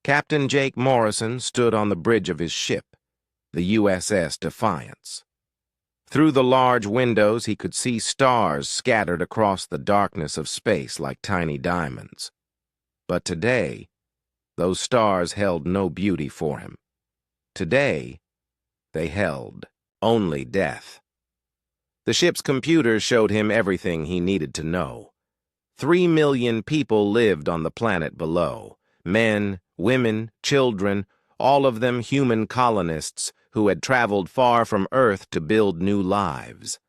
Captain Jake Morrison stood on the bridge of his ship, the USS Defiance. Through the large windows, he could see stars scattered across the darkness of space like tiny diamonds. But today, those stars held no beauty for him. Today, they held only death. The ship's computer showed him everything he needed to know. 3 million people lived on the planet below. Men, women, children, all of them human colonists who had traveled far from Earth to build new lives.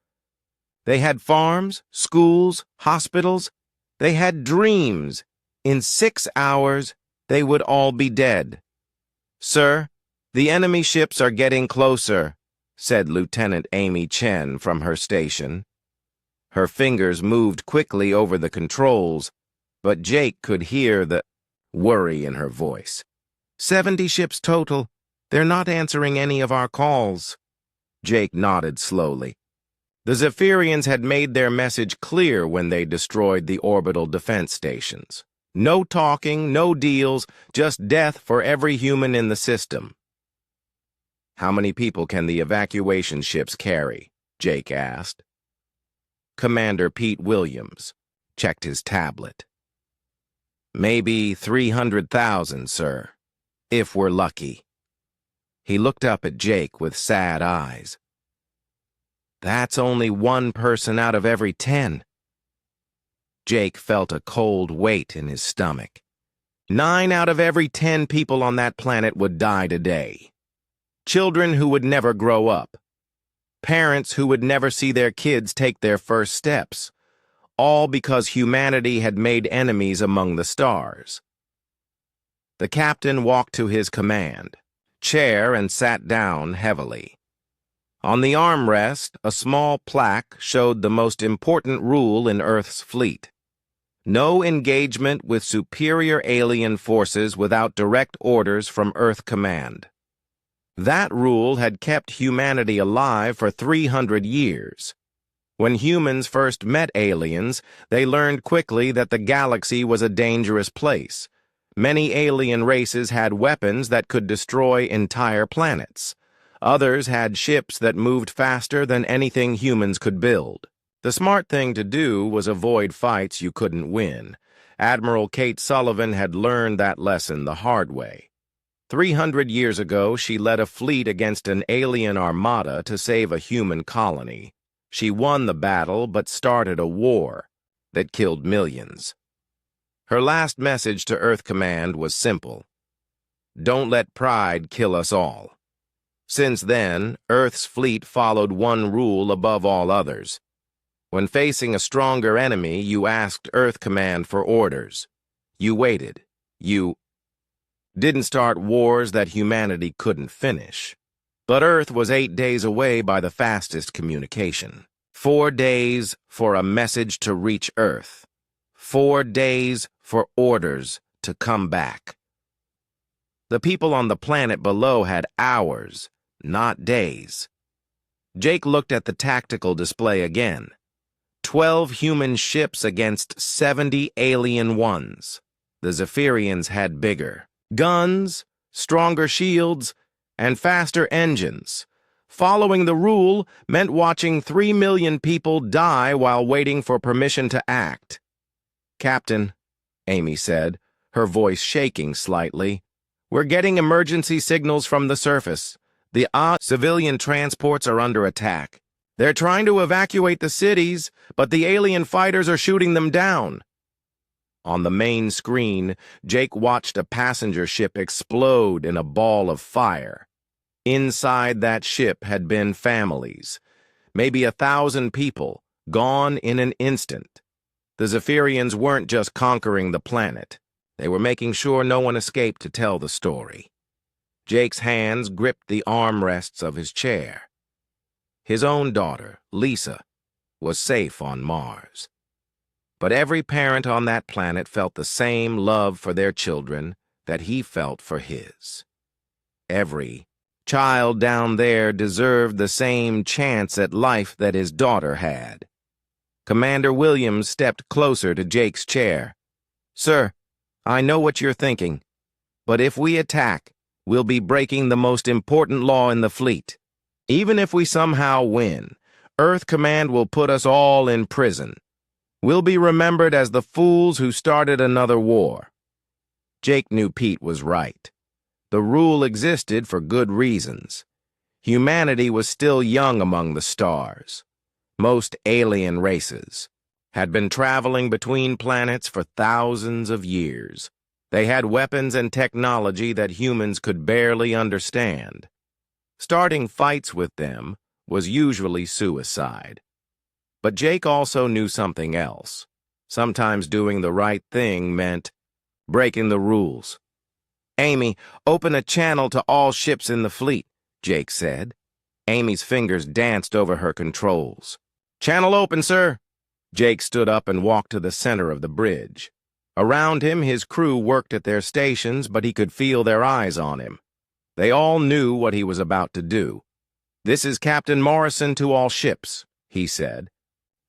They had farms, schools, hospitals. They had dreams. In 6 hours, they would all be dead. "Sir, the enemy ships are getting closer," said Lieutenant Amy Chen from her station. Her fingers moved quickly over the controls, but Jake could hear the worry in her voice. 70 ships total. They're not answering any of our calls." Jake nodded slowly. The Zephyrians had made their message clear when they destroyed the orbital defense stations. No talking, no deals, just death for every human in the system. "How many people can the evacuation ships carry?" Jake asked. Commander Pete Williams checked his tablet. "Maybe 300,000, sir, if we're lucky." He looked up at Jake with sad eyes. "That's only 1 person out of every 10. Jake felt a cold weight in his stomach. 9 out of every 10 people on that planet would die today. Children who would never grow up. Parents who would never see their kids take their first steps. All because humanity had made enemies among the stars. The captain walked to his command chair and sat down heavily. On the armrest, a small plaque showed the most important rule in Earth's fleet. No engagement with superior alien forces without direct orders from Earth Command. That rule had kept humanity alive for 300 years. When humans first met aliens, they learned quickly that the galaxy was a dangerous place. Many alien races had weapons that could destroy entire planets. Others had ships that moved faster than anything humans could build. The smart thing to do was avoid fights you couldn't win. Admiral Kate Sullivan had learned that lesson the hard way. 300 years ago, she led a fleet against an alien armada to save a human colony. She won the battle, but started a war that killed millions. Her last message to Earth Command was simple: "Don't let pride kill us all." Since then, Earth's fleet followed one rule above all others. When facing a stronger enemy, you asked Earth Command for orders. You waited. You didn't start wars that humanity couldn't finish. But Earth was 8 days away by the fastest communication. 4 days for a message to reach Earth. 4 days for orders to come back. The people on the planet below had hours, not days. Jake looked at the tactical display again. 12 human ships against 70 alien ones. The Zephyrians had bigger guns, stronger shields, and faster engines. Following the rule meant watching 3 million people die while waiting for permission to act. "Captain," Amy said, her voice shaking slightly, "we're getting emergency signals from the surface. The civilian transports are under attack. They're trying to evacuate the cities, but the alien fighters are shooting them down." On the main screen, Jake watched a passenger ship explode in a ball of fire. Inside that ship had been families, maybe 1,000 people, gone in an instant. The Zephyrians weren't just conquering the planet. They were making sure no one escaped to tell the story. Jake's hands gripped the armrests of his chair. His own daughter, Lisa, was safe on Mars. But every parent on that planet felt the same love for their children that he felt for his. Every child down there deserved the same chance at life that his daughter had. Commander Williams stepped closer to Jake's chair. "Sir, I know what you're thinking. But if we attack, we'll be breaking the most important law in the fleet. Even if we somehow win, Earth Command will put us all in prison. We'll be remembered as the fools who started another war." Jake knew Pete was right. The rule existed for good reasons. Humanity was still young among the stars. Most alien races had been traveling between planets for thousands of years. They had weapons and technology that humans could barely understand. Starting fights with them was usually suicide. But Jake also knew something else. Sometimes doing the right thing meant breaking the rules. "Amy, open a channel to all ships in the fleet," Jake said. Amy's fingers danced over her controls. "Channel open, sir." Jake stood up and walked to the center of the bridge. Around him, his crew worked at their stations, but he could feel their eyes on him. They all knew what he was about to do. "This is Captain Morrison to all ships," he said,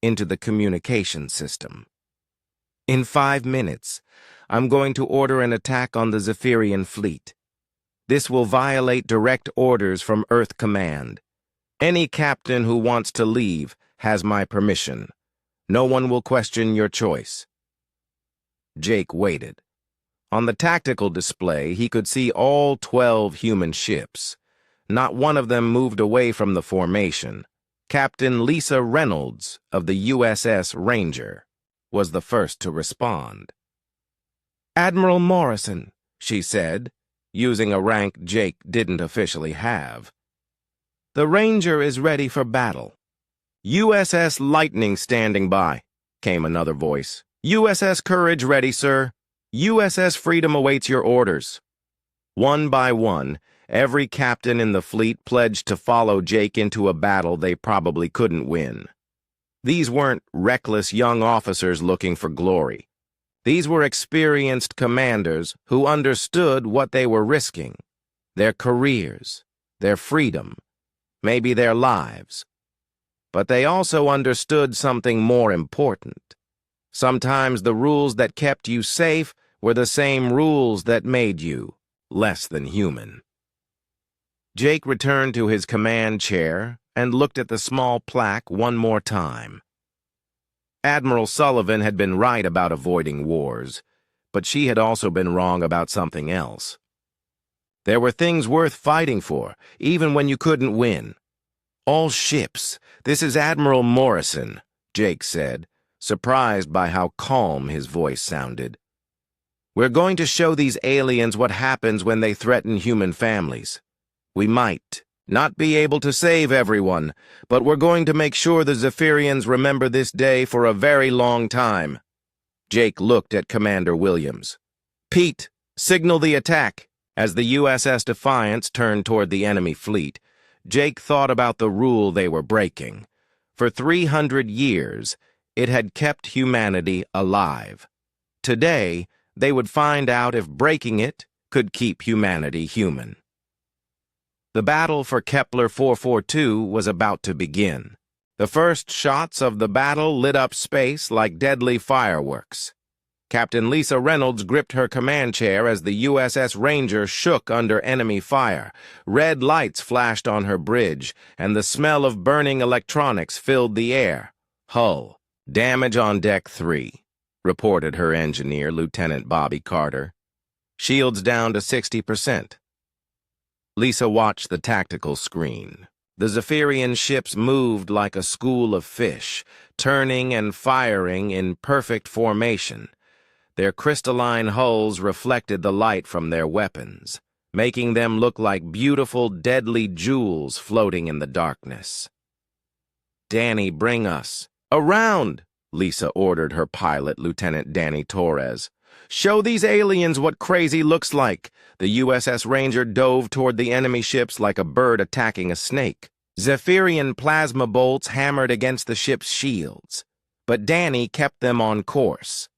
into the communication system. "In 5 minutes, I'm going to order an attack on the Zephyrian fleet. This will violate direct orders from Earth Command. Any captain who wants to leave has my permission. No one will question your choice." Jake waited. On the tactical display, he could see all 12 human ships. Not one of them moved away from the formation. Captain Lisa Reynolds of the USS Ranger was the first to respond. "Admiral Morrison," she said, using a rank Jake didn't officially have. "The Ranger is ready for battle." "USS Lightning standing by," came another voice. "USS Courage ready, sir. USS Freedom awaits your orders." One by one, every captain in the fleet pledged to follow Jake into a battle they probably couldn't win. These weren't reckless young officers looking for glory. These were experienced commanders who understood what they were risking: their careers, their freedom, maybe their lives. But they also understood something more important. Sometimes the rules that kept you safe were the same rules that made you less than human. Jake returned to his command chair and looked at the small plaque one more time. Admiral Sullivan had been right about avoiding wars, but she had also been wrong about something else. There were things worth fighting for, even when you couldn't win. "All ships, this is Admiral Morrison," Jake said, surprised by how calm his voice sounded. "We're going to show these aliens what happens when they threaten human families. We might not be able to save everyone, but we're going to make sure the Zephyrians remember this day for a very long time." Jake looked at Commander Williams. "Pete, signal the attack." As the USS Defiance turned toward the enemy fleet, Jake thought about the rule they were breaking. For 300 years, it had kept humanity alive. Today, they would find out if breaking it could keep humanity human. The battle for Kepler 442 was about to begin. The first shots of the battle lit up space like deadly fireworks. Captain Lisa Reynolds gripped her command chair as the USS Ranger shook under enemy fire. Red lights flashed on her bridge, and the smell of burning electronics filled the air. "Hull, damage on Deck 3, reported her engineer, Lieutenant Bobby Carter. "Shields down to 60%. Lisa watched the tactical screen. The Zephyrian ships moved like a school of fish, turning and firing in perfect formation. Their crystalline hulls reflected the light from their weapons, making them look like beautiful, deadly jewels floating in the darkness. "Danny, bring us." "Around!" Lisa ordered her pilot, Lieutenant Danny Torres. "Show these aliens what crazy looks like." The USS Ranger dove toward the enemy ships like a bird attacking a snake. Zephyrian plasma bolts hammered against the ship's shields, but Danny kept them on course.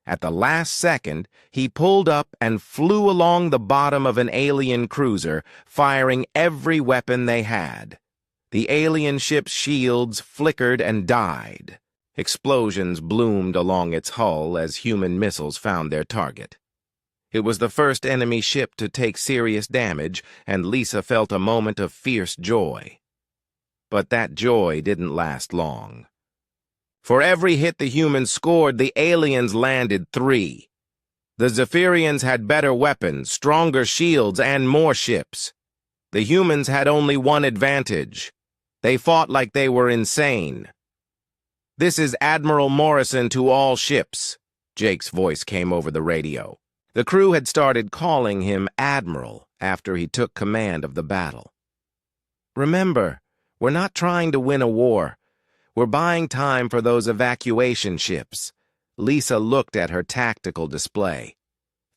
At the last second, he pulled up and flew along the bottom of an alien cruiser, firing every weapon they had. The alien ship's shields flickered and died. Explosions bloomed along its hull as human missiles found their target. It was the first enemy ship to take serious damage, and Lisa felt a moment of fierce joy. But that joy didn't last long. For every hit the humans scored, the aliens landed 3. The Zephyrians had better weapons, stronger shields, and more ships. The humans had only one advantage. They fought like they were insane. "This is Admiral Morrison to all ships," Jake's voice came over the radio. The crew had started calling him Admiral after he took command of the battle. "Remember, we're not trying to win a war. We're buying time for those evacuation ships." Lisa looked at her tactical display.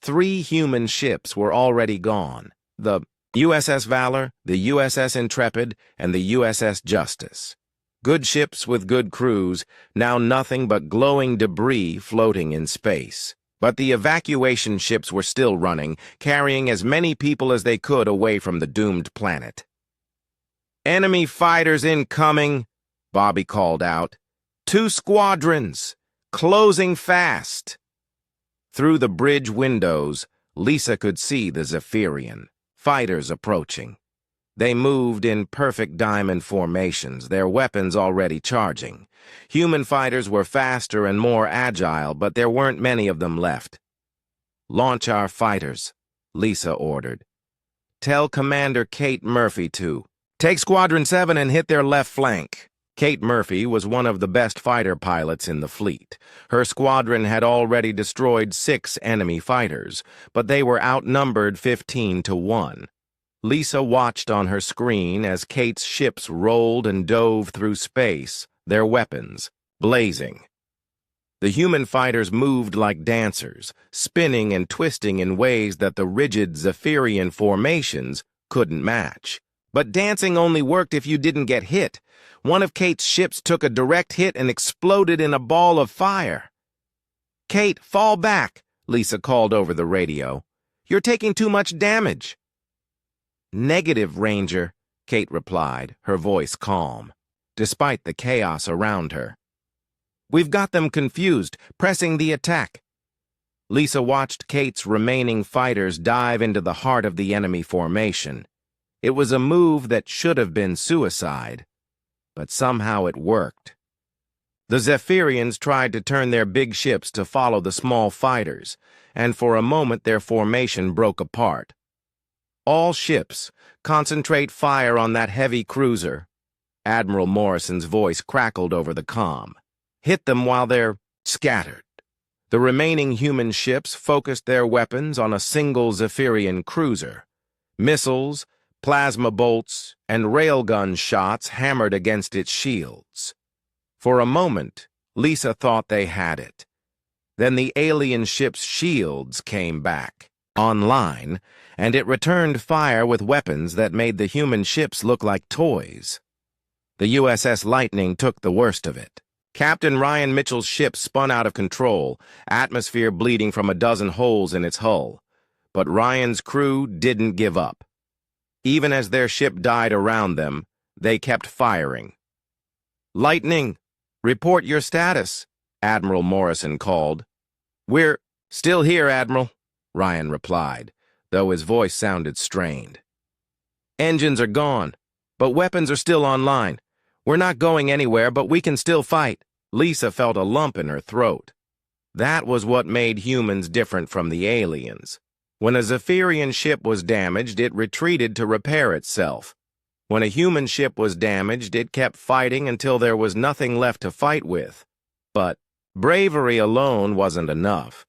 3 human ships were already gone. The USS Valor, the USS Intrepid, and the USS Justice. Good ships with good crews, now nothing but glowing debris floating in space. But the evacuation ships were still running, carrying as many people as they could away from the doomed planet. "Enemy fighters incoming," Bobby called out. "2 squadrons, closing fast." Through the bridge windows, Lisa could see the Zephyrian fighters approaching. They moved in perfect diamond formations, their weapons already charging. Human fighters were faster and more agile, but there weren't many of them left. "Launch our fighters," Lisa ordered. "Tell Commander Kate Murphy to take Squadron 7 and hit their left flank." Kate Murphy was one of the best fighter pilots in the fleet. Her squadron had already destroyed 6 enemy fighters, but they were outnumbered 15-1. Lisa watched on her screen as Kate's ships rolled and dove through space, their weapons blazing. The human fighters moved like dancers, spinning and twisting in ways that the rigid Zephyrian formations couldn't match. But dancing only worked if you didn't get hit. One of Kate's ships took a direct hit and exploded in a ball of fire. "Kate, fall back," Lisa called over the radio. "You're taking too much damage." "Negative, Ranger," Kate replied, her voice calm, despite the chaos around her. "We've got them confused, pressing the attack." Lisa watched Kate's remaining fighters dive into the heart of the enemy formation. It was a move that should have been suicide, but somehow it worked. The Zephyrians tried to turn their big ships to follow the small fighters, and for a moment their formation broke apart. "All ships, concentrate fire on that heavy cruiser." Admiral Morrison's voice crackled over the comm. "Hit them while they're scattered." The remaining human ships focused their weapons on a single Zephyrian cruiser. Missiles, plasma bolts, and railgun shots hammered against its shields. For a moment, Lisa thought they had it. Then the alien ship's shields came back online, and it returned fire with weapons that made the human ships look like toys. The USS Lightning took the worst of it. Captain Ryan Mitchell's ship spun out of control, atmosphere bleeding from a dozen holes in its hull. But Ryan's crew didn't give up. Even as their ship died around them, they kept firing. "Lightning, report your status," Admiral Morrison called. "We're still here, Admiral," Ryan replied, though his voice sounded strained. "Engines are gone, but weapons are still online. We're not going anywhere, but we can still fight." Lisa felt a lump in her throat. That was what made humans different from the aliens. When a Zephyrian ship was damaged, it retreated to repair itself. When a human ship was damaged, it kept fighting until there was nothing left to fight with. But bravery alone wasn't enough.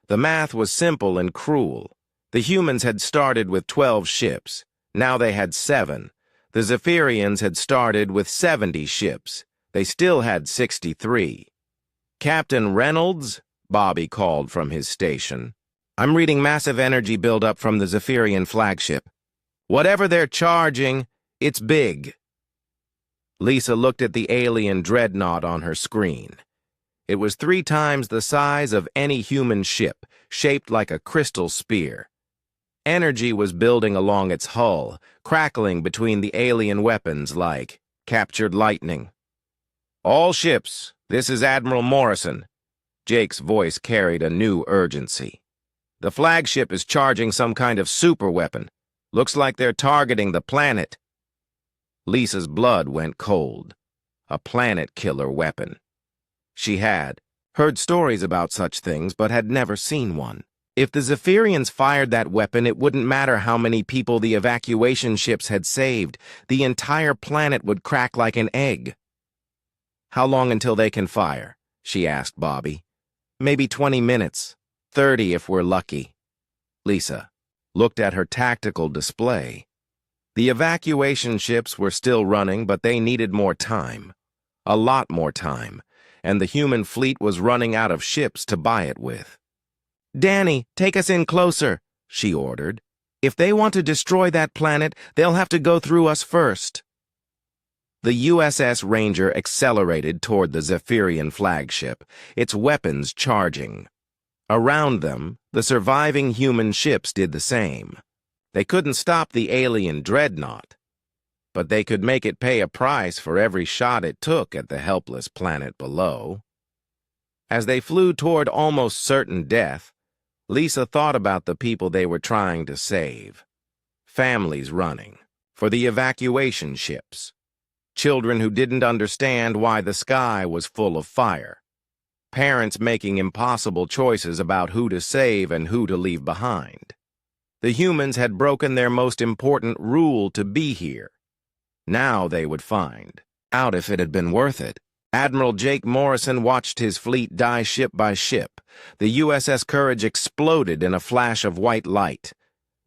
The math was simple and cruel. The humans had started with 12 ships. Now they had 7. The Zephyrians had started with 70 ships. They still had 63. "Captain Reynolds," Bobby called from his station. "I'm reading massive energy buildup from the Zephyrian flagship. Whatever they're charging, it's big." Lisa looked at the alien dreadnought on her screen. It was 3 times the size of any human ship, shaped like a crystal spear. Energy was building along its hull, crackling between the alien weapons like captured lightning. "All ships, this is Admiral Morrison." Jake's voice carried a new urgency. The flagship is charging some kind of super weapon. Looks like they're targeting the planet. Lisa's blood went cold. A planet-killer weapon. She had heard stories about such things, but had never seen one. If the Zephyrians fired that weapon, it wouldn't matter how many people the evacuation ships had saved. The entire planet would crack like an egg. "How long until they can fire?" she asked Bobby. "Maybe 20 minutes, 30 if we're lucky." Lisa looked at her tactical display. The evacuation ships were still running, but they needed more time. A lot more time, and the human fleet was running out of ships to buy it with. "Danny, take us in closer," she ordered. "If they want to destroy that planet, they'll have to go through us first." The USS Ranger accelerated toward the Zephyrian flagship, its weapons charging. Around them, the surviving human ships did the same. They couldn't stop the alien dreadnought, but they could make it pay a price for every shot it took at the helpless planet below. As they flew toward almost certain death, Lisa thought about the people they were trying to save. Families running for the evacuation ships. Children who didn't understand why the sky was full of fire. Parents making impossible choices about who to save and who to leave behind. The humans had broken their most important rule to be here. Now they would find out if it had been worth it. Admiral Jake Morrison watched his fleet die ship by ship. The USS Courage exploded in a flash of white light.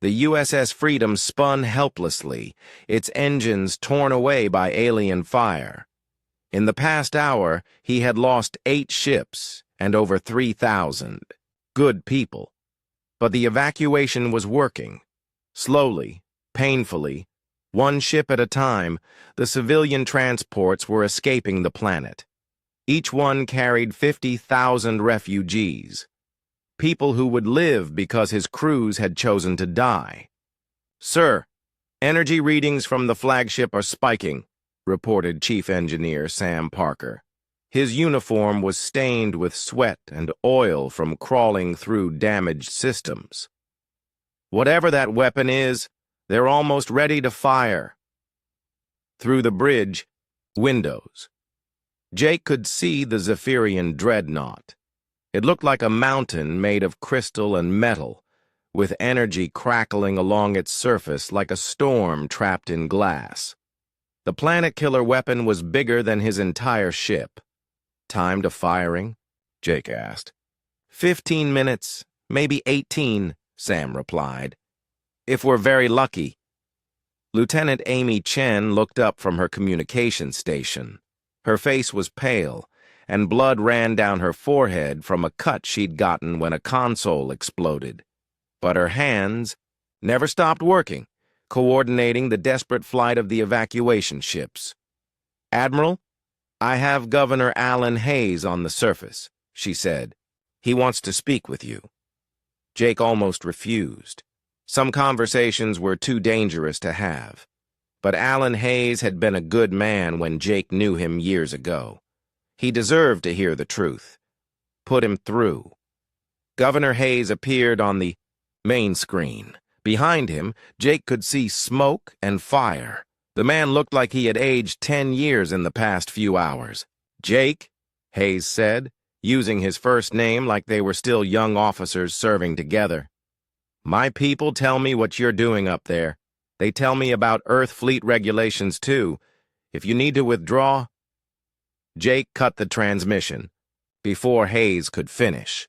The USS Freedom spun helplessly, its engines torn away by alien fire. In the past hour, he had lost 8 ships and over 3,000. Good people. But the evacuation was working. Slowly, painfully, one ship at a time, the civilian transports were escaping the planet. Each one carried 50,000 refugees. People who would live because his crews had chosen to die. "Sir, energy readings from the flagship are spiking," reported Chief Engineer Sam Parker. His uniform was stained with sweat and oil from crawling through damaged systems. "Whatever that weapon is, they're almost ready to fire." Through the bridge, windows. Jake could see the Zephyrian dreadnought. It looked like a mountain made of crystal and metal, with energy crackling along its surface like a storm trapped in glass. The planet-killer weapon was bigger than his entire ship. "Time to firing?" Jake asked. 15 minutes, maybe 18, Sam replied. "If we're very lucky." Lieutenant Amy Chen looked up from her communication station. Her face was pale, and blood ran down her forehead from a cut she'd gotten when a console exploded. But her hands never stopped working, coordinating the desperate flight of the evacuation ships. "Admiral, I have Governor Alan Hayes on the surface," she said. "He wants to speak with you." Jake almost refused. Some conversations were too dangerous to have. But Alan Hayes had been a good man when Jake knew him years ago. He deserved to hear the truth. Put him through. Governor Hayes appeared on the main screen. Behind him, Jake could see smoke and fire. The man looked like he had aged 10 years in the past few hours. "Jake," Hayes said, using his first name like they were still young officers serving together. "My people tell me what you're doing up there. They tell me about Earth fleet regulations, too. If you need to withdraw..." Jake cut the transmission before Hayes could finish.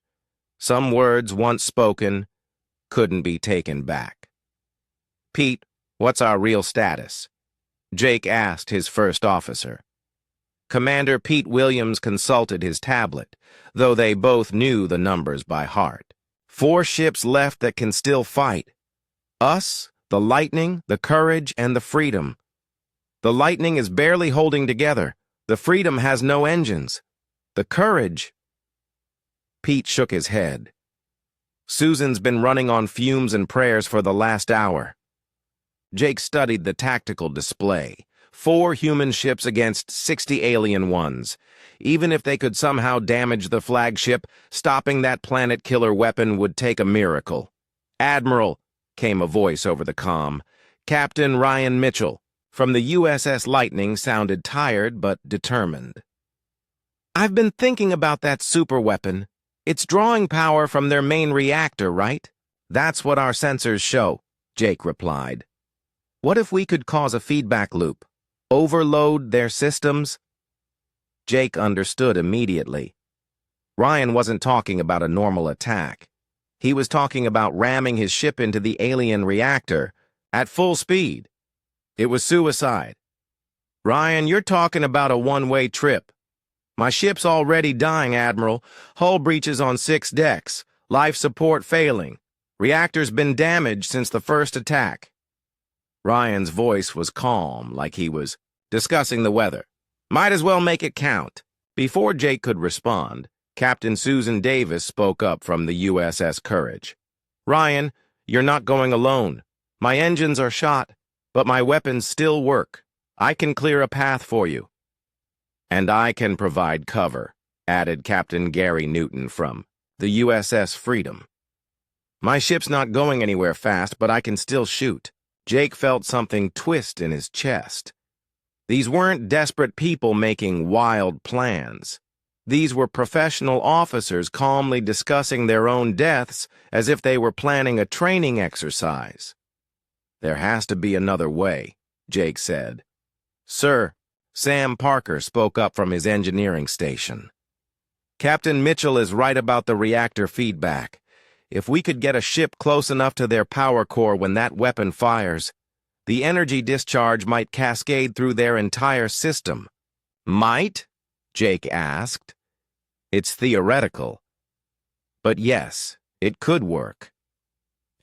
Some words once spoken couldn't be taken back. "Pete, what's our real status?" Jake asked his first officer. Commander Pete Williams consulted his tablet, though they both knew the numbers by heart. 4 ships left that can still fight. Us, the Lightning, the Courage, and the Freedom. The Lightning is barely holding together. The Freedom has no engines. The Courage... Pete shook his head. "Susan's been running on fumes and prayers for the last hour." Jake studied the tactical display. 4 human ships against 60 alien ones. Even if they could somehow damage the flagship, stopping that planet-killer weapon would take a miracle. "Admiral," came a voice over the comm. Captain Ryan Mitchell, from the USS Lightning, sounded tired but determined. "I've been thinking about that superweapon. It's drawing power from their main reactor, right?" "That's what our sensors show," Jake replied. "What if we could cause a feedback loop? Overload their systems?" Jake understood immediately. Ryan wasn't talking about a normal attack. He was talking about ramming his ship into the alien reactor at full speed. It was suicide. "Ryan, you're talking about a one-way trip. My ship's already dying, Admiral. Hull breaches on 6 decks. Life support failing. Reactor's been damaged since the first attack." Ryan's voice was calm, like he was discussing the weather. "Might as well make it count." Before Jake could respond, Captain Susan Davis spoke up from the USS Courage. "Ryan, you're not going alone. My engines are shot, but my weapons still work. I can clear a path for you." "And I can provide cover," added Captain Gary Newton from the USS Freedom. "My ship's not going anywhere fast, but I can still shoot." Jake felt something twist in his chest. These weren't desperate people making wild plans. These were professional officers calmly discussing their own deaths as if they were planning a training exercise. "There has to be another way," Jake said. "Sir," Sam Parker spoke up from his engineering station. "Captain Mitchell is right about the reactor feedback. If we could get a ship close enough to their power core when that weapon fires, the energy discharge might cascade through their entire system." "Might?" Jake asked. "It's theoretical. But yes, it could work."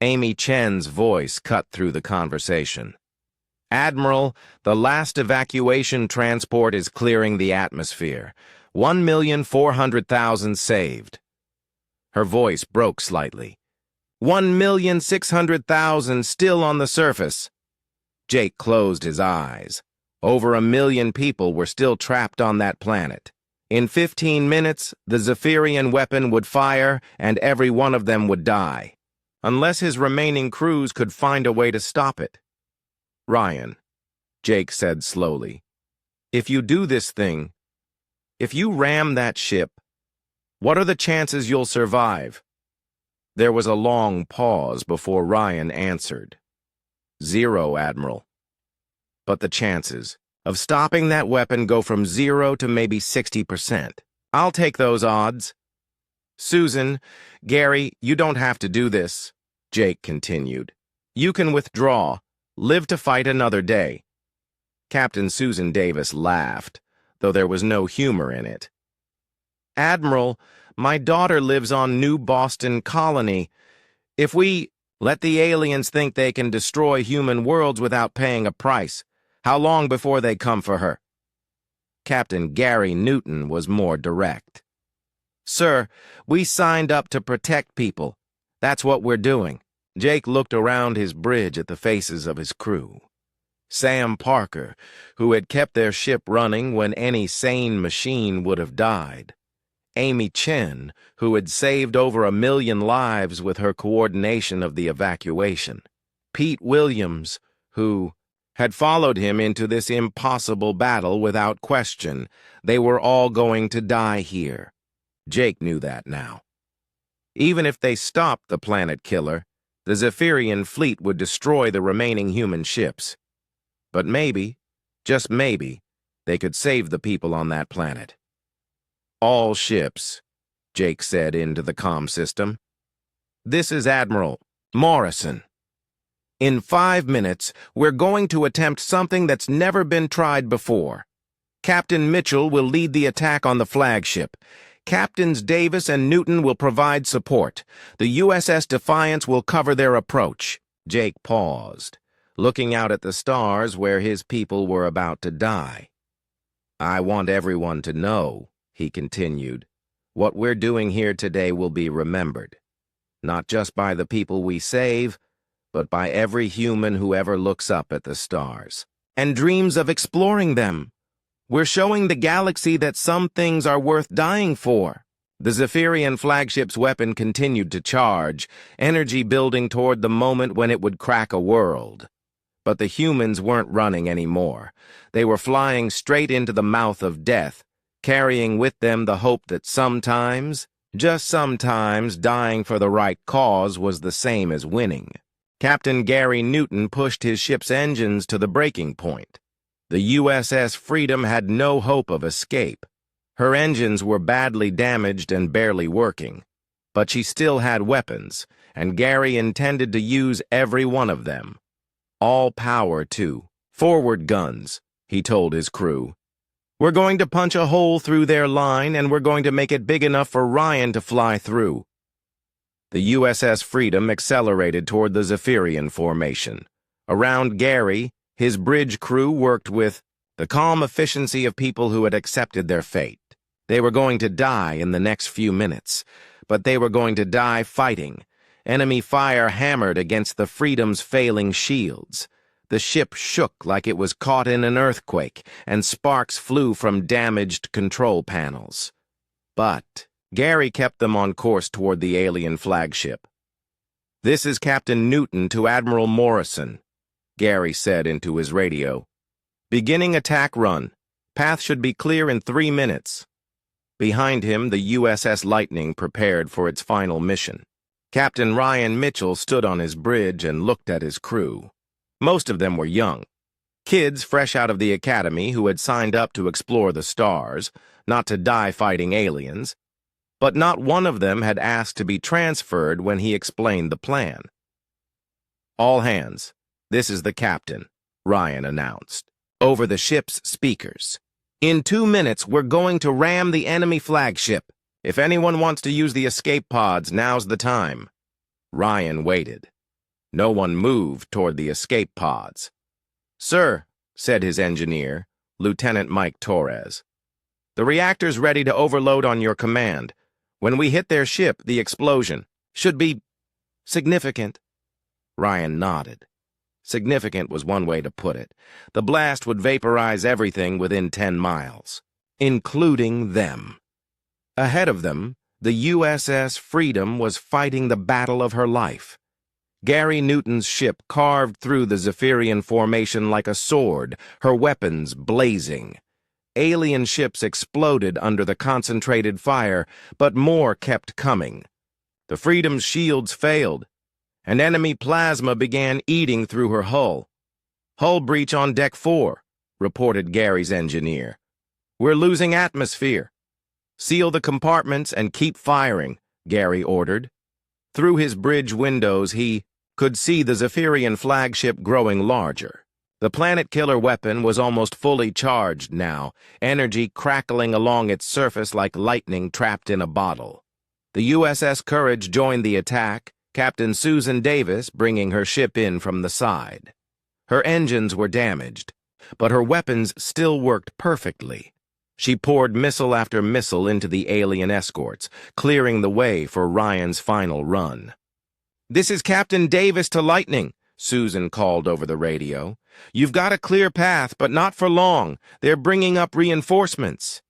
Amy Chen's voice cut through the conversation. "Admiral, the last evacuation transport is clearing the atmosphere. 1,400,000 saved." Her voice broke slightly. 1,600,000 still on the surface." Jake closed his eyes. Over 1 million people were still trapped on that planet. In 15 minutes, the Zephyrian weapon would fire and every one of them would die, unless his remaining crews could find a way to stop it. "Ryan," Jake said slowly, "if you do this thing, if you ram that ship, what are the chances you'll survive?" There was a long pause before Ryan answered. "0, Admiral. But the chances of stopping that weapon go from 0 to maybe 60%. I'll take those odds." "Susan, Gary, you don't have to do this," Jake continued. "You can withdraw. Live to fight another day." Captain Susan Davis laughed, though there was no humor in it. "Admiral, my daughter lives on New Boston Colony. If we let the aliens think they can destroy human worlds without paying a price, how long before they come for her?" Captain Gary Newton was more direct. "Sir, we signed up to protect people. That's what we're doing." Jake looked around his bridge at the faces of his crew. Sam Parker, who had kept their ship running when any sane machine would have died. Amy Chen, who had saved over 1 million lives with her coordination of the evacuation. Pete Williams, who had followed him into this impossible battle without question. They were all going to die here. Jake knew that now. Even if they stopped the planet killer, the Zephyrian fleet would destroy the remaining human ships. But maybe, just maybe, they could save the people on that planet. "All ships," Jake said into the comm system. "This is Admiral Morrison. In 5 minutes, we're going to attempt something that's never been tried before. Captain Mitchell will lead the attack on the flagship. Captains Davis and Newton will provide support. The USS Defiance will cover their approach." Jake paused, looking out at the stars where his people were about to die. "I want everyone to know," he continued, "what we're doing here today will be remembered, not just by the people we save, but by every human who ever looks up at the stars." and dreams of exploring them. We're showing the galaxy that some things are worth dying for." The Zephyrian flagship's weapon continued to charge, energy building toward the moment when it would crack a world. But the humans weren't running anymore. They were flying straight into the mouth of death, carrying with them the hope that sometimes, just sometimes, dying for the right cause was the same as winning. Captain Gary Newton pushed his ship's engines to the breaking point. The USS Freedom had no hope of escape. Her engines were badly damaged and barely working, but she still had weapons, and Gary intended to use every one of them. All power to forward guns, he told his crew. "We're going to punch a hole through their line, and we're going to make it big enough for Ryan to fly through." The USS Freedom accelerated toward the Zephyrian formation. Around Gary, his bridge crew worked with the calm efficiency of people who had accepted their fate. They were going to die in the next few minutes, but they were going to die fighting. Enemy fire hammered against the Freedom's failing shields. The ship shook like it was caught in an earthquake, and sparks flew from damaged control panels. But Gary kept them on course toward the alien flagship. "This is Captain Newton to Admiral Morrison," Gary said into his radio. "Beginning attack run. Path should be clear in 3 minutes." Behind him, the USS Lightning prepared for its final mission. Captain Ryan Mitchell stood on his bridge and looked at his crew. Most of them were young. Kids fresh out of the academy who had signed up to explore the stars, not to die fighting aliens. But not one of them had asked to be transferred when he explained the plan. "All hands, this is the captain," Ryan announced, over the ship's speakers. "In 2 minutes, we're going to ram the enemy flagship. If anyone wants to use the escape pods, now's the time." Ryan waited. No one moved toward the escape pods. "Sir," said his engineer, Lieutenant Mike Torres, "the reactor's ready to overload on your command. When we hit their ship, the explosion should be significant." Ryan nodded. Significant was one way to put it. The blast would vaporize everything within 10 miles, including them. Ahead of them, the USS Freedom was fighting the battle of her life. Gary Newton's ship carved through the Zephyrian formation like a sword, her weapons blazing. Alien ships exploded under the concentrated fire, but more kept coming. The Freedom's shields failed, and enemy plasma began eating through her hull. "Hull breach on Deck 4, reported Gary's engineer. "We're losing atmosphere." "Seal the compartments and keep firing," Gary ordered. Through his bridge windows, he could see the Zephyrian flagship growing larger. The planet-killer weapon was almost fully charged now, energy crackling along its surface like lightning trapped in a bottle. The USS Courage joined the attack, Captain Susan Davis bringing her ship in from the side. Her engines were damaged, but her weapons still worked perfectly. She poured missile after missile into the alien escorts, clearing the way for Ryan's final run. "This is Captain Davis to Lightning," Susan called over the radio. "You've got a clear path, but not for long. They're bringing up reinforcements."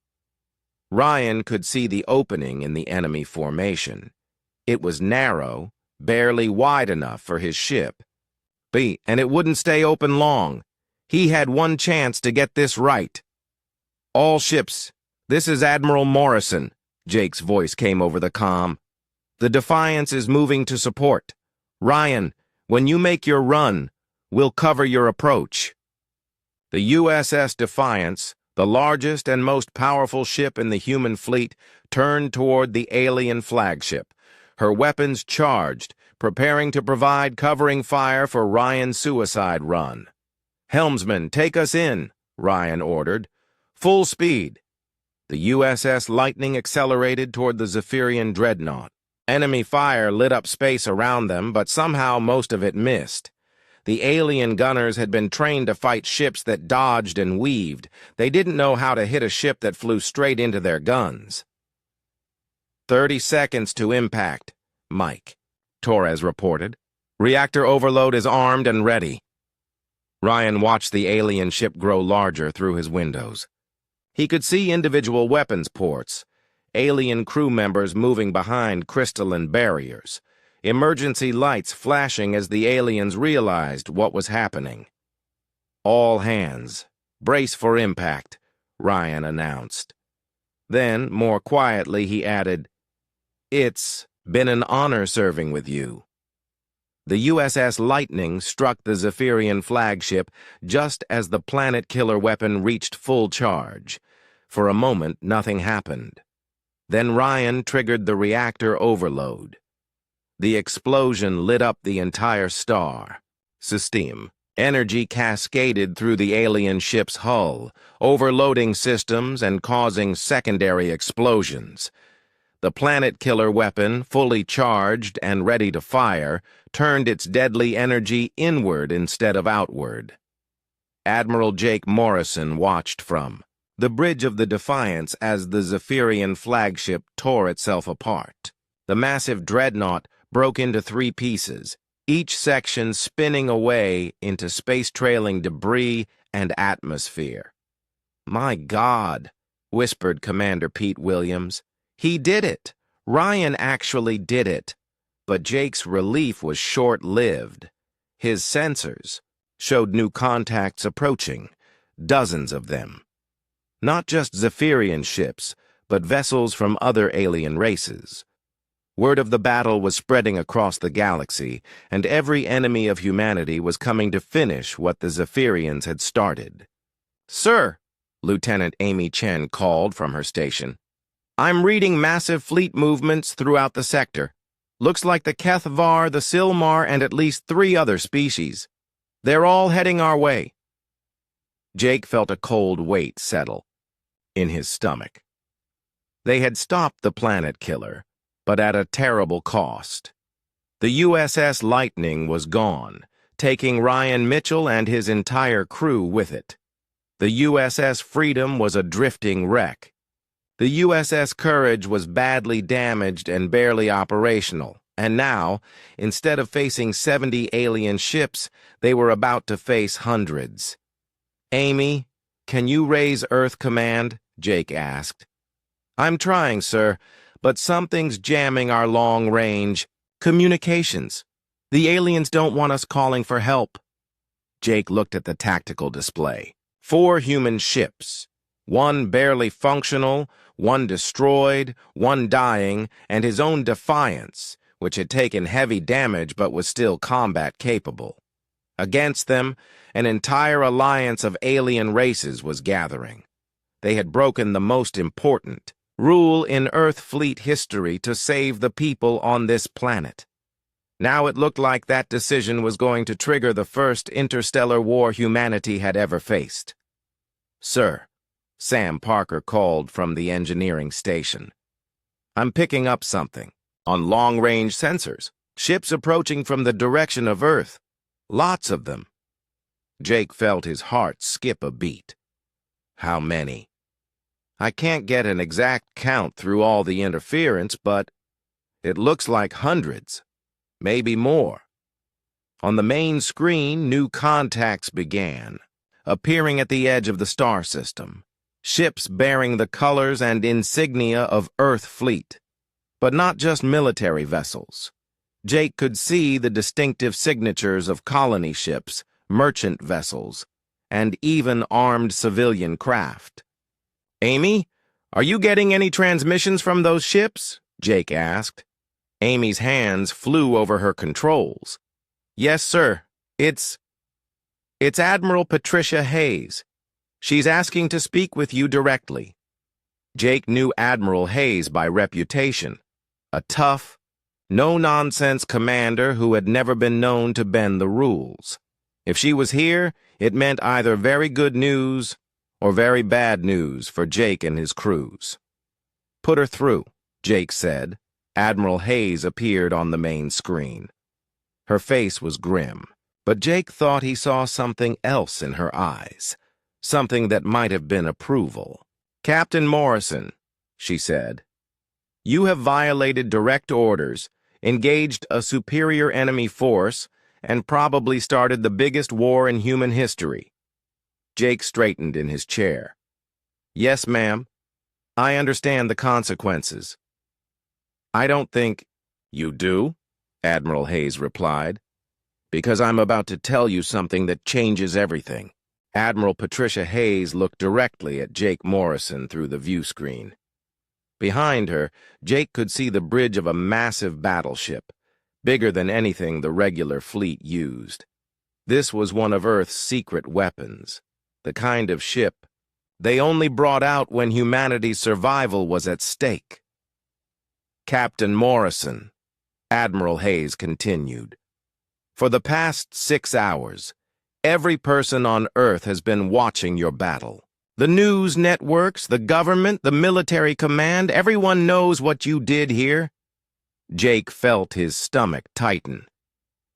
Ryan could see the opening in the enemy formation. It was narrow, barely wide enough for his ship. And it wouldn't stay open long. He had one chance to get this right. "All ships, this is Admiral Morrison," Jake's voice came over the comm. "The Defiance is moving to support. Ryan, when you make your run, we'll cover your approach." The USS Defiance, the largest and most powerful ship in the human fleet, turned toward the alien flagship, her weapons charged, preparing to provide covering fire for Ryan's suicide run. "Helmsman, take us in," Ryan ordered. "Full speed." The USS Lightning accelerated toward the Zephyrian dreadnought. Enemy fire lit up space around them, but somehow most of it missed. The alien gunners had been trained to fight ships that dodged and weaved. They didn't know how to hit a ship that flew straight into their guns. 30 seconds to impact, Mike, Torres reported. "Reactor overload is armed and ready." Ryan watched the alien ship grow larger through his windows. He could see individual weapons ports, alien crew members moving behind crystalline barriers, emergency lights flashing as the aliens realized what was happening. "All hands, brace for impact," Ryan announced. Then, more quietly, he added, "It's been an honor serving with you." The USS Lightning struck the Zephyrian flagship just as the planet-killer weapon reached full charge. For a moment, nothing happened. Then Ryan triggered the reactor overload. The explosion lit up the entire star system. Energy cascaded through the alien ship's hull, overloading systems and causing secondary explosions. The planet-killer weapon, fully charged and ready to fire, turned its deadly energy inward instead of outward. Admiral Jake Morrison watched from the bridge of the Defiance as the Zephyrian flagship tore itself apart. The massive dreadnought broke into 3 pieces, each section spinning away into space-trailing debris and atmosphere. "My God," whispered Commander Pete Williams. "He did it. Ryan actually did it." But Jake's relief was short-lived. His sensors showed new contacts approaching, dozens of them. Not just Zephyrian ships, but vessels from other alien races. Word of the battle was spreading across the galaxy, and every enemy of humanity was coming to finish what the Zephyrians had started. "Sir," Lieutenant Amy Chen called from her station, "I'm reading massive fleet movements throughout the sector. Looks like the Kethvar, the Silmar, and at least 3 other species. They're all heading our way." Jake felt a cold weight settle in his stomach. They had stopped the planet killer, but at a terrible cost. The USS Lightning was gone, taking Ryan Mitchell and his entire crew with it. The USS Freedom was a drifting wreck. The USS Courage was badly damaged and barely operational, and now, instead of facing 70 alien ships, they were about to face hundreds. "Amy, can you raise Earth Command?" Jake asked. "I'm trying, sir, but something's jamming our long-range communications. The aliens don't want us calling for help." Jake looked at the tactical display. 4 human ships, 1 barely functional, 1 destroyed, 1 dying, and his own Defiance, which had taken heavy damage but was still combat-capable. Against them, an entire alliance of alien races was gathering. They had broken the most important rule in Earth fleet history to save the people on this planet. Now it looked like that decision was going to trigger the first interstellar war humanity had ever faced. "Sir," Sam Parker called from the engineering station, "I'm picking up something on long-range sensors. Ships approaching from the direction of Earth. Lots of them." Jake felt his heart skip a beat. "How many?" "I can't get an exact count through all the interference, but it looks like hundreds, maybe more." On the main screen, new contacts began, appearing at the edge of the star system. Ships bearing the colors and insignia of Earth Fleet. But not just military vessels. Jake could see the distinctive signatures of colony ships, merchant vessels, and even armed civilian craft. "Amy, are you getting any transmissions from those ships?" Jake asked. Amy's hands flew over her controls. "Yes, sir. It's Admiral Patricia Hayes. She's asking to speak with you directly." Jake knew Admiral Hayes by reputation, a tough, no-nonsense commander who had never been known to bend the rules. If she was here, it meant either very good news or very bad news for Jake and his crews. "Put her through," Jake said. Admiral Hayes appeared on the main screen. Her face was grim, but Jake thought he saw something else in her eyes, something that might have been approval. "Captain Morrison," she said, "you have violated direct orders, engaged a superior enemy force, and probably started the biggest war in human history. Jake straightened in his chair. Yes, ma'am. I understand the consequences. I don't think you do, Admiral Hayes replied, because I'm about to tell you something that changes everything. Admiral Patricia Hayes looked directly at Jake Morrison through the view screen. Behind her, Jake could see the bridge of a massive battleship, bigger than anything the regular fleet used. This was one of Earth's secret weapons, the kind of ship they only brought out when humanity's survival was at stake. Captain Morrison, Admiral Hayes continued, for the past 6 hours, every person on Earth has been watching your battle. The news networks, the government, the military command, everyone knows what you did here. Jake felt his stomach tighten.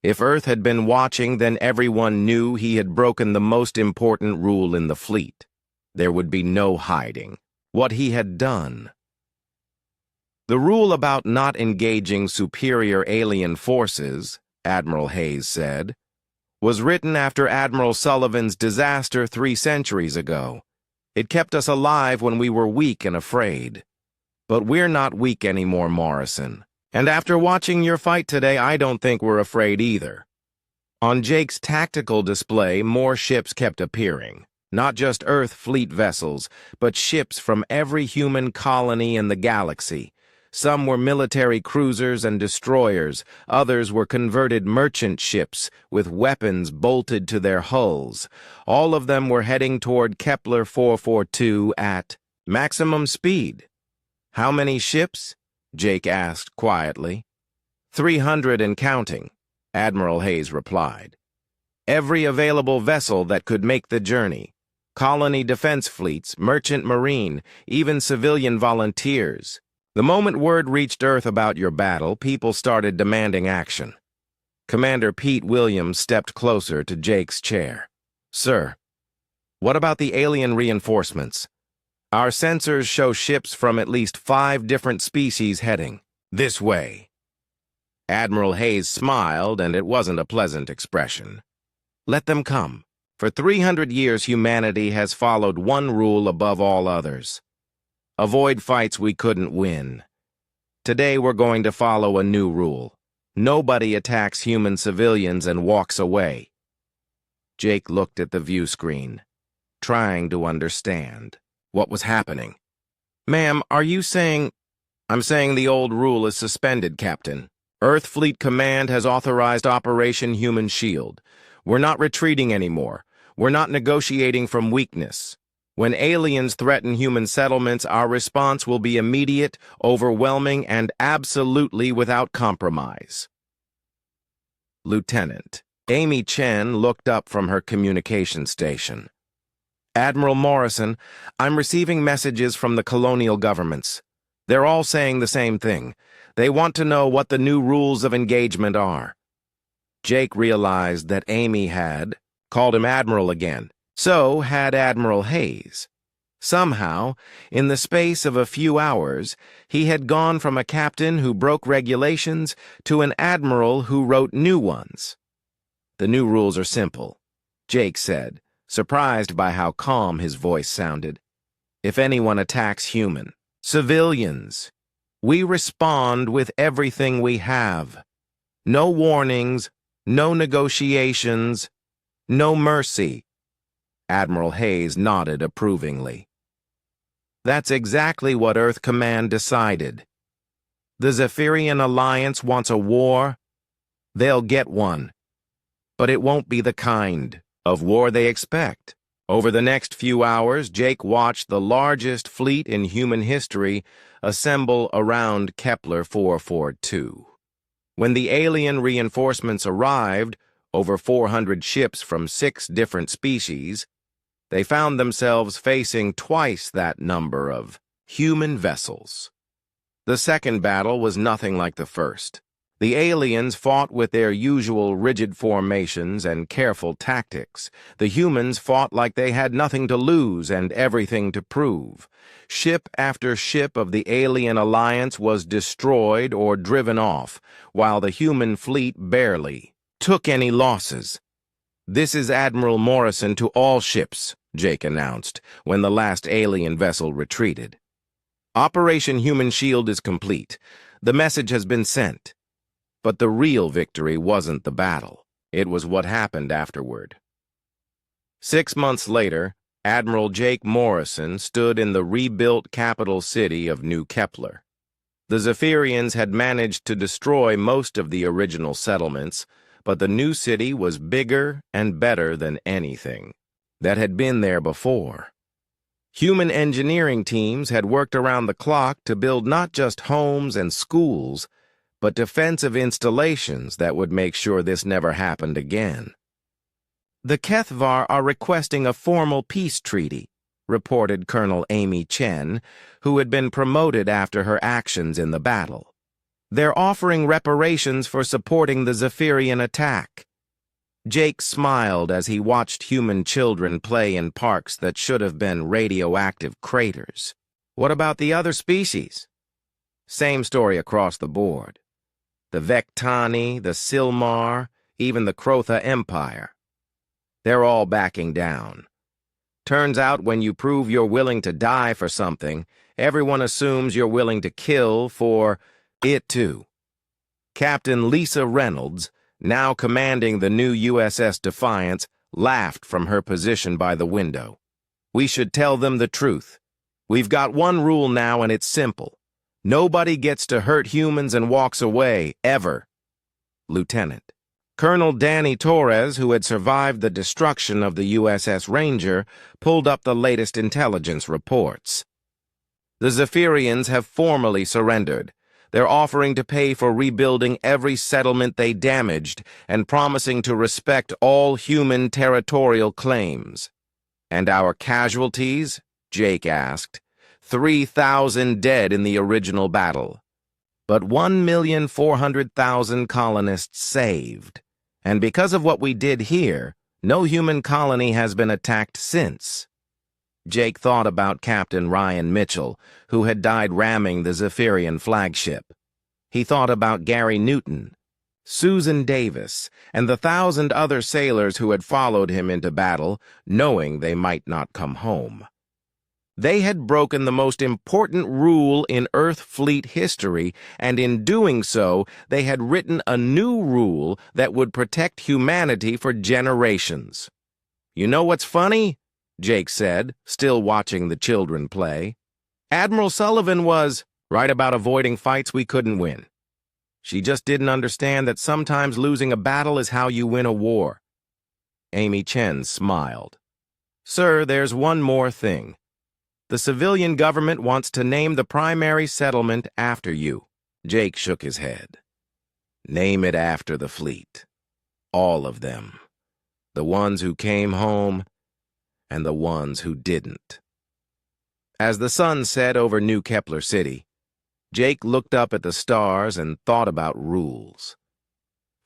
If Earth had been watching, then everyone knew he had broken the most important rule in the fleet. There would be no hiding what he had done. The rule about not engaging superior alien forces, Admiral Hayes said, was written after Admiral Sullivan's disaster 3 centuries ago. It kept us alive when we were weak and afraid. But we're not weak anymore, Morrison. And after watching your fight today, I don't think we're afraid either. On Jake's tactical display, more ships kept appearing. Not just Earth fleet vessels, but ships from every human colony in the galaxy. Some were military cruisers and destroyers, others were converted merchant ships with weapons bolted to their hulls. All of them were heading toward Kepler 442 at maximum speed. How many ships? Jake asked quietly. 300 and counting, Admiral Hayes replied. Every available vessel that could make the journey. Colony defense fleets, merchant marine, even civilian volunteers. The moment word reached Earth about your battle, people started demanding action. Commander Pete Williams stepped closer to Jake's chair. Sir, what about the alien reinforcements? Our sensors show ships from at least 5 different species heading this way. Admiral Hayes smiled, and it wasn't a pleasant expression. Let them come. For 300 years, humanity has followed one rule above all others. Avoid fights we couldn't win. Today we're going to follow a new rule. Nobody attacks human civilians and walks away. Jake looked at the view screen, trying to understand what was happening. Ma'am, are you saying... I'm saying the old rule is suspended, Captain. Earth Fleet Command has authorized Operation Human Shield. We're not retreating anymore. We're not negotiating from weakness. When aliens threaten human settlements, our response will be immediate, overwhelming, and absolutely without compromise. Lieutenant Amy Chen looked up from her communication station. Admiral Morrison, I'm receiving messages from the colonial governments. They're all saying the same thing. They want to know what the new rules of engagement are. Jake realized that Amy had called him Admiral again. So had Admiral Hayes. Somehow, in the space of a few hours, he had gone from a captain who broke regulations to an admiral who wrote new ones. The new rules are simple, Jake said, surprised by how calm his voice sounded. If anyone attacks human, civilians, we respond with everything we have. No warnings, no negotiations, no mercy. Admiral Hayes nodded approvingly. That's exactly what Earth Command decided. The Zephyrian Alliance wants a war. They'll get one. But it won't be the kind of war they expect. Over the next few hours, Jake watched the largest fleet in human history assemble around Kepler 442. When the alien reinforcements arrived, over 400 ships from 6 different species, they found themselves facing twice that number of human vessels. The second battle was nothing like the first. The aliens fought with their usual rigid formations and careful tactics. The humans fought like they had nothing to lose and everything to prove. Ship after ship of the alien alliance was destroyed or driven off, while the human fleet barely took any losses. "This is Admiral Morrison to all ships," Jake announced when the last alien vessel retreated. "Operation Human Shield is complete. The message has been sent." But the real victory wasn't the battle. It was what happened afterward. 6 months later, Admiral Jake Morrison stood in the rebuilt capital city of New Kepler. The Zephyrians had managed to destroy most of the original settlements, but the new city was bigger and better than anything that had been there before. Human engineering teams had worked around the clock to build not just homes and schools, but defensive installations that would make sure this never happened again. "The Kethvar are requesting a formal peace treaty," reported Colonel Amy Chen, who had been promoted after her actions in the battle. "They're offering reparations for supporting the Zephyrian attack." Jake smiled as he watched human children play in parks that should have been radioactive craters. What about the other species? Same story across the board. The Vectani, the Silmar, even the Krotha Empire. They're all backing down. Turns out when you prove you're willing to die for something, everyone assumes you're willing to kill for it too. Captain Lisa Reynolds, now commanding the new USS Defiance, laughed from her position by the window. "We should tell them the truth. We've got one rule now, and it's simple. Nobody gets to hurt humans and walks away, ever." Lieutenant. Colonel Danny Torres, who had survived the destruction of the USS Ranger, pulled up the latest intelligence reports. "The Zephyrians have formally surrendered. They're offering to pay for rebuilding every settlement they damaged and promising to respect all human territorial claims." "And our casualties?" Jake asked. 3,000 dead in the original battle. But 1,400,000 colonists saved. And because of what we did here, no human colony has been attacked since. Jake thought about Captain Ryan Mitchell, who had died ramming the Zephyrian flagship. He thought about Gary Newton, Susan Davis, and the 1,000 other sailors who had followed him into battle, knowing they might not come home. They had broken the most important rule in Earth fleet history, and in doing so, they had written a new rule that would protect humanity for generations. "You know what's funny?" Jake said, still watching the children play. "Admiral Sullivan was right about avoiding fights we couldn't win. She just didn't understand that sometimes losing a battle is how you win a war." Amy Chen smiled. "Sir, there's one more thing. The civilian government wants to name the primary settlement after you." Jake shook his head. "Name it after the fleet. All of them. The ones who came home and the ones who didn't." As the sun set over New Kepler City, Jake looked up at the stars and thought about rules.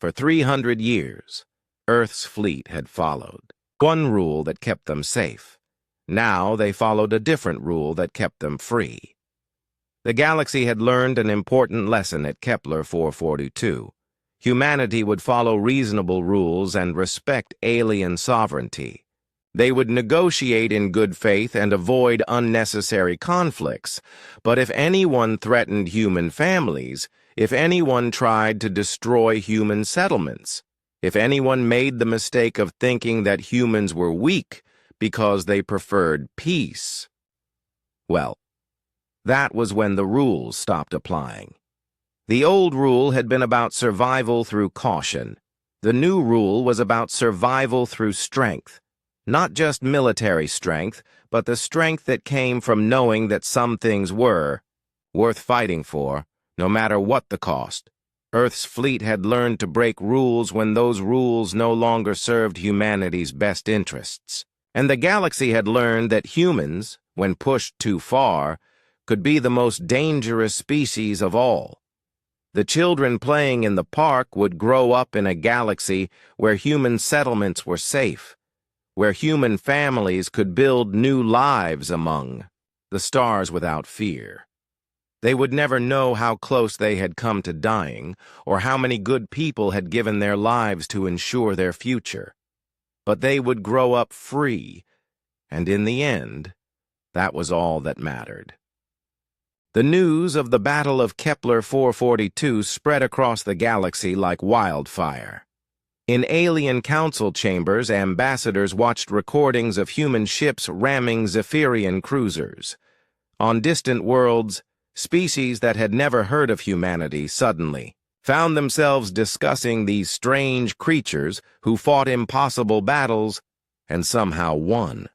For 300 years, Earth's fleet had followed one rule that kept them safe. Now they followed a different rule that kept them free. The galaxy had learned an important lesson at Kepler 442. Humanity would follow reasonable rules and respect alien sovereignty. They would negotiate in good faith and avoid unnecessary conflicts. But if anyone threatened human families, if anyone tried to destroy human settlements, if anyone made the mistake of thinking that humans were weak because they preferred peace, well, that was when the rules stopped applying. The old rule had been about survival through caution. The new rule was about survival through strength. Not just military strength, but the strength that came from knowing that some things were worth fighting for, no matter what the cost. Earth's fleet had learned to break rules when those rules no longer served humanity's best interests. And the galaxy had learned that humans, when pushed too far, could be the most dangerous species of all. The children playing in the park would grow up in a galaxy where human settlements were safe, where human families could build new lives among the stars without fear. They would never know how close they had come to dying, or how many good people had given their lives to ensure their future. But they would grow up free, and in the end, that was all that mattered. The news of the Battle of Kepler 442 spread across the galaxy like wildfire. In alien council chambers, ambassadors watched recordings of human ships ramming Zephyrian cruisers. On distant worlds, species that had never heard of humanity suddenly found themselves discussing these strange creatures who fought impossible battles and somehow won.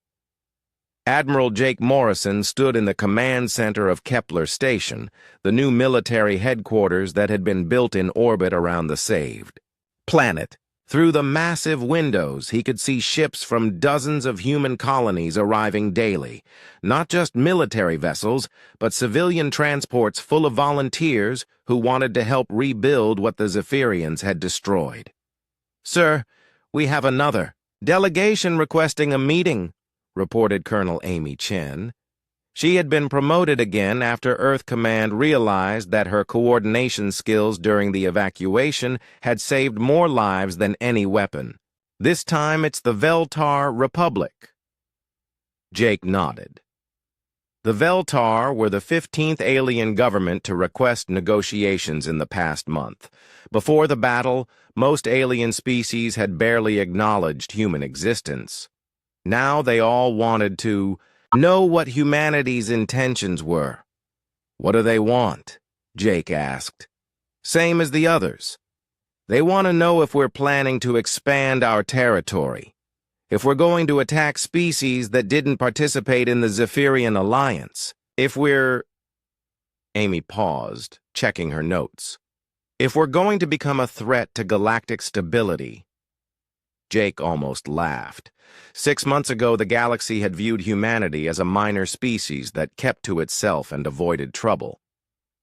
Admiral Jake Morrison stood in the command center of Kepler Station, the new military headquarters that had been built in orbit around the saved planet. Through the massive windows, he could see ships from dozens of human colonies arriving daily. Not just military vessels, but civilian transports full of volunteers who wanted to help rebuild what the Zephyrians had destroyed. "Sir, we have another delegation requesting a meeting," reported Colonel Amy Chen. She had been promoted again after Earth Command realized that her coordination skills during the evacuation had saved more lives than any weapon. "This time it's the Veltar Republic." Jake nodded. The Veltar were the 15th alien government to request negotiations in the past month. Before the battle, most alien species had barely acknowledged human existence. Now they all wanted to know what humanity's intentions were. "What do they want?" Jake asked. "Same as the others. They want to know if we're planning to expand our territory, if we're going to attack species that didn't participate in the Zephyrian Alliance, if we're—" Amy paused, checking her notes. "If we're going to become a threat to galactic stability." Jake almost laughed. 6 months ago, the galaxy had viewed humanity as a minor species that kept to itself and avoided trouble.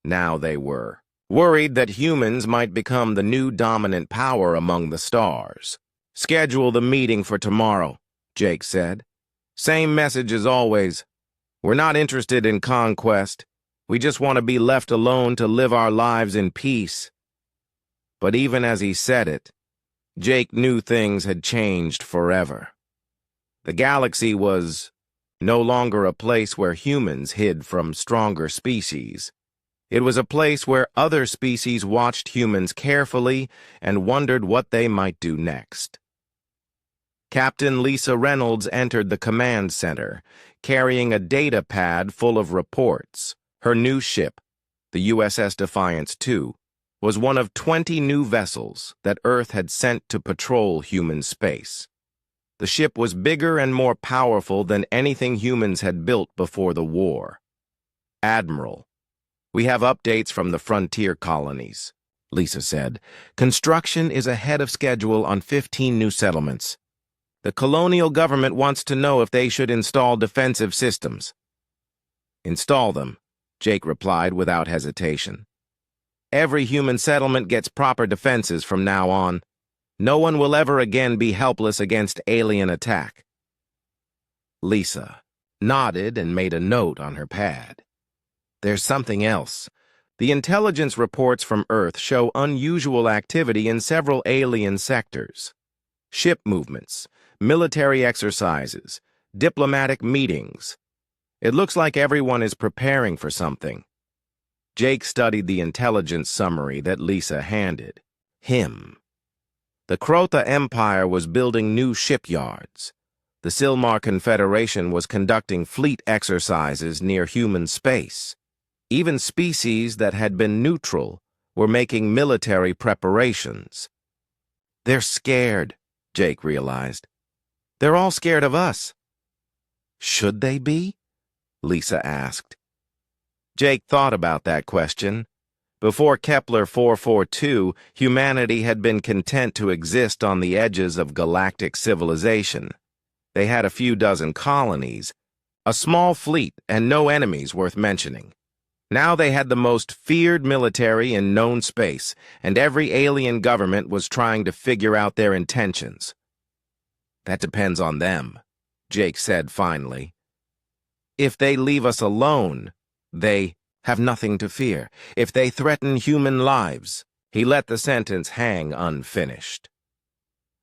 Now they were worried that humans might become the new dominant power among the stars. "Schedule the meeting for tomorrow," Jake said. "Same message as always. We're not interested in conquest. We just want to be left alone to live our lives in peace." But even as he said it, Jake knew things had changed forever. The galaxy was no longer a place where humans hid from stronger species. It was a place where other species watched humans carefully and wondered what they might do next. Captain Lisa Reynolds entered the command center, carrying a data pad full of reports. Her new ship, the USS Defiance II, was one of 20 new vessels that Earth had sent to patrol human space. The ship was bigger and more powerful than anything humans had built before the war. "Admiral, we have updates from the frontier colonies," Lisa said. "Construction is ahead of schedule on 15 new settlements. The colonial government wants to know if they should install defensive systems." "Install them," Jake replied without hesitation. "Every human settlement gets proper defenses from now on. No one will ever again be helpless against alien attack." Lisa nodded and made a note on her pad. "There's something else. The intelligence reports from Earth show unusual activity in several alien sectors. Ship movements, military exercises, diplomatic meetings. It looks like everyone is preparing for something." Jake studied the intelligence summary that Lisa handed him. The Crotha Empire was building new shipyards. The Silmar Confederation was conducting fleet exercises near human space. Even species that had been neutral were making military preparations. "They're scared," Jake realized. "They're all scared of us." "Should they be?" Lisa asked. Jake thought about that question. Before Kepler 442, humanity had been content to exist on the edges of galactic civilization. They had a few dozen colonies, a small fleet, and no enemies worth mentioning. Now they had the most feared military in known space, and every alien government was trying to figure out their intentions. "That depends on them," Jake said finally. "If they leave us alone, they have nothing to fear. If they threaten human lives, he let the sentence hang unfinished.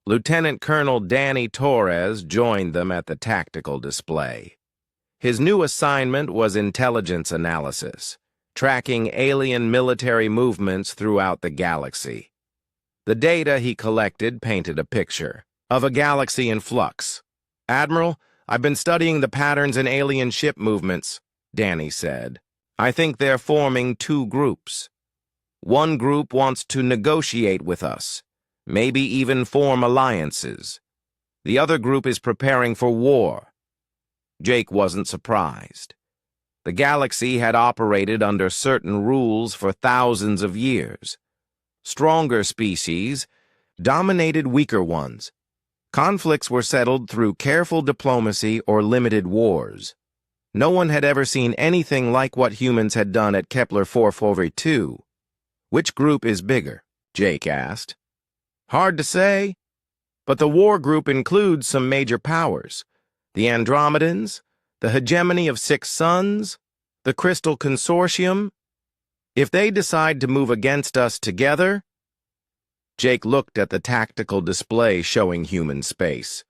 Lieutenant Colonel Danny Torres joined them at the tactical display. His new assignment was intelligence analysis, tracking alien military movements throughout the galaxy. The data he collected painted a picture of a galaxy in flux. "Admiral, I've been studying the patterns in alien ship movements," Danny said. "I think they're forming two groups. One group wants to negotiate with us, maybe even form alliances. The other group is preparing for war." Jake wasn't surprised. The galaxy had operated under certain rules for thousands of years. Stronger species dominated weaker ones. Conflicts were settled through careful diplomacy or limited wars. No one had ever seen anything like what humans had done at Kepler 442. "Which group is bigger?" Jake asked. "Hard to say, but the war group includes some major powers. The Andromedans, the hegemony of 6 suns, the Crystal Consortium. If they decide to move against us together..." Jake looked at the tactical display showing human space.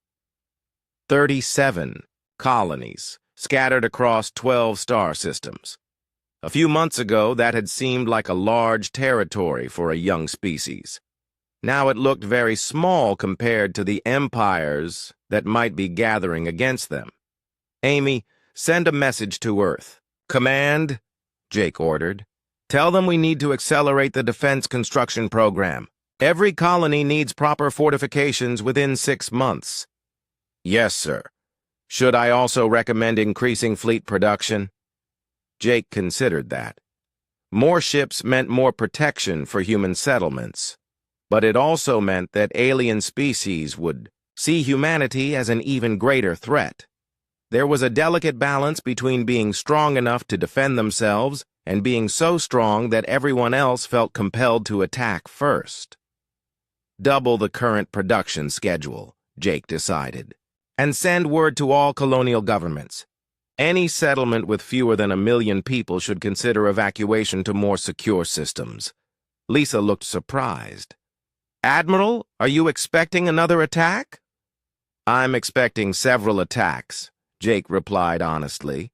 37 colonies, scattered across 12 star systems. A few months ago, that had seemed like a large territory for a young species. Now it looked very small compared to the empires that might be gathering against them. "Amy, send a message to Earth." "Command," Jake ordered. "Tell them we need to accelerate the defense construction program. Every colony needs proper fortifications within 6 months." "Yes, sir. Should I also recommend increasing fleet production?" Jake considered that. More ships meant more protection for human settlements, but it also meant that alien species would see humanity as an even greater threat. There was a delicate balance between being strong enough to defend themselves and being so strong that everyone else felt compelled to attack first. "Double the current production schedule," Jake decided, "and send word to all colonial governments. Any settlement with fewer than 1 million people should consider evacuation to more secure systems." Lisa looked surprised. "Admiral, are you expecting another attack?" "I'm expecting several attacks," Jake replied honestly.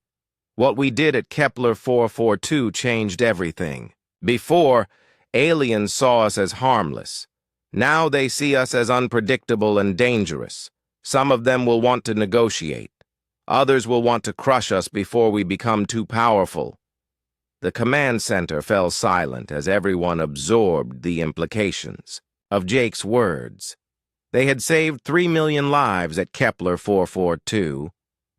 "What we did at Kepler 442 changed everything. Before, aliens saw us as harmless. Now they see us as unpredictable and dangerous. Some of them will want to negotiate. Others will want to crush us before we become too powerful." The command center fell silent as everyone absorbed the implications of Jake's words. They had saved 3 million lives at Kepler 442,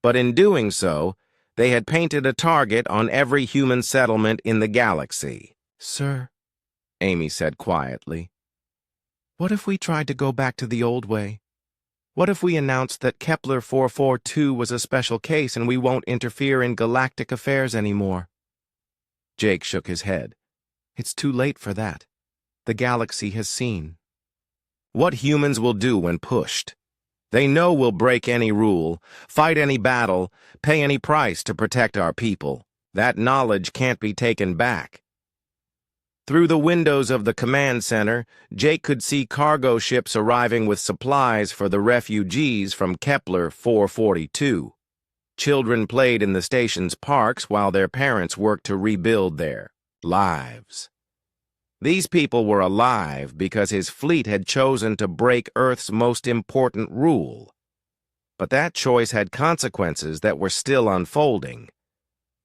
but in doing so, they had painted a target on every human settlement in the galaxy. "Sir," Amy said quietly, "what if we tried to go back to the old way? What if we announced that Kepler 442 was a special case and we won't interfere in galactic affairs anymore?" Jake shook his head. "It's too late for that. The galaxy has seen what humans will do when pushed. They know we'll break any rule, fight any battle, pay any price to protect our people. That knowledge can't be taken back." Through the windows of the command center, Jake could see cargo ships arriving with supplies for the refugees from Kepler 442. Children played in the station's parks while their parents worked to rebuild their lives. These people were alive because his fleet had chosen to break Earth's most important rule. But that choice had consequences that were still unfolding.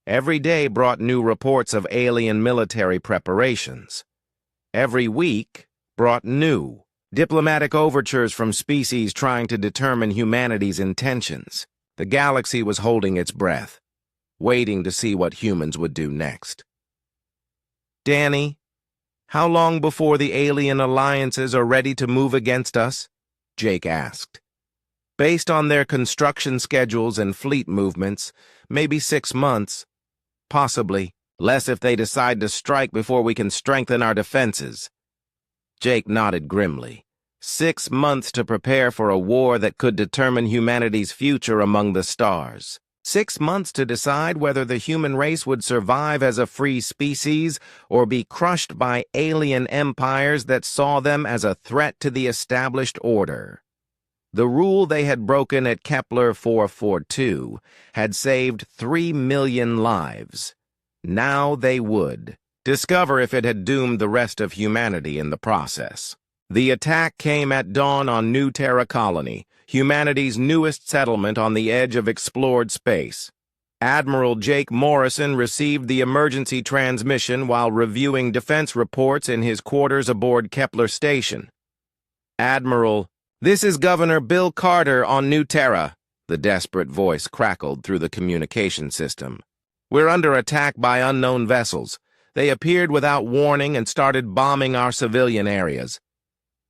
Every day brought new reports of alien military preparations. Every week brought new diplomatic overtures from species trying to determine humanity's intentions. The galaxy was holding its breath, waiting to see what humans would do next. "Danny, how long before the alien alliances are ready to move against us?" Jake asked. "Based on their construction schedules and fleet movements, maybe 6 months. Possibly less if they decide to strike before we can strengthen our defenses." Jake nodded grimly. 6 months to prepare for a war that could determine humanity's future among the stars. 6 months to decide whether the human race would survive as a free species or be crushed by alien empires that saw them as a threat to the established order. The rule they had broken at Kepler 442 had saved 3 million lives. Now they would discover if it had doomed the rest of humanity in the process. The attack came at dawn on New Terra Colony, humanity's newest settlement on the edge of explored space. Admiral Jake Morrison received the emergency transmission while reviewing defense reports in his quarters aboard Kepler Station. "Admiral, this is Governor Bill Carter on New Terra," the desperate voice crackled through the communication system. "We're under attack by unknown vessels. They appeared without warning and started bombing our civilian areas.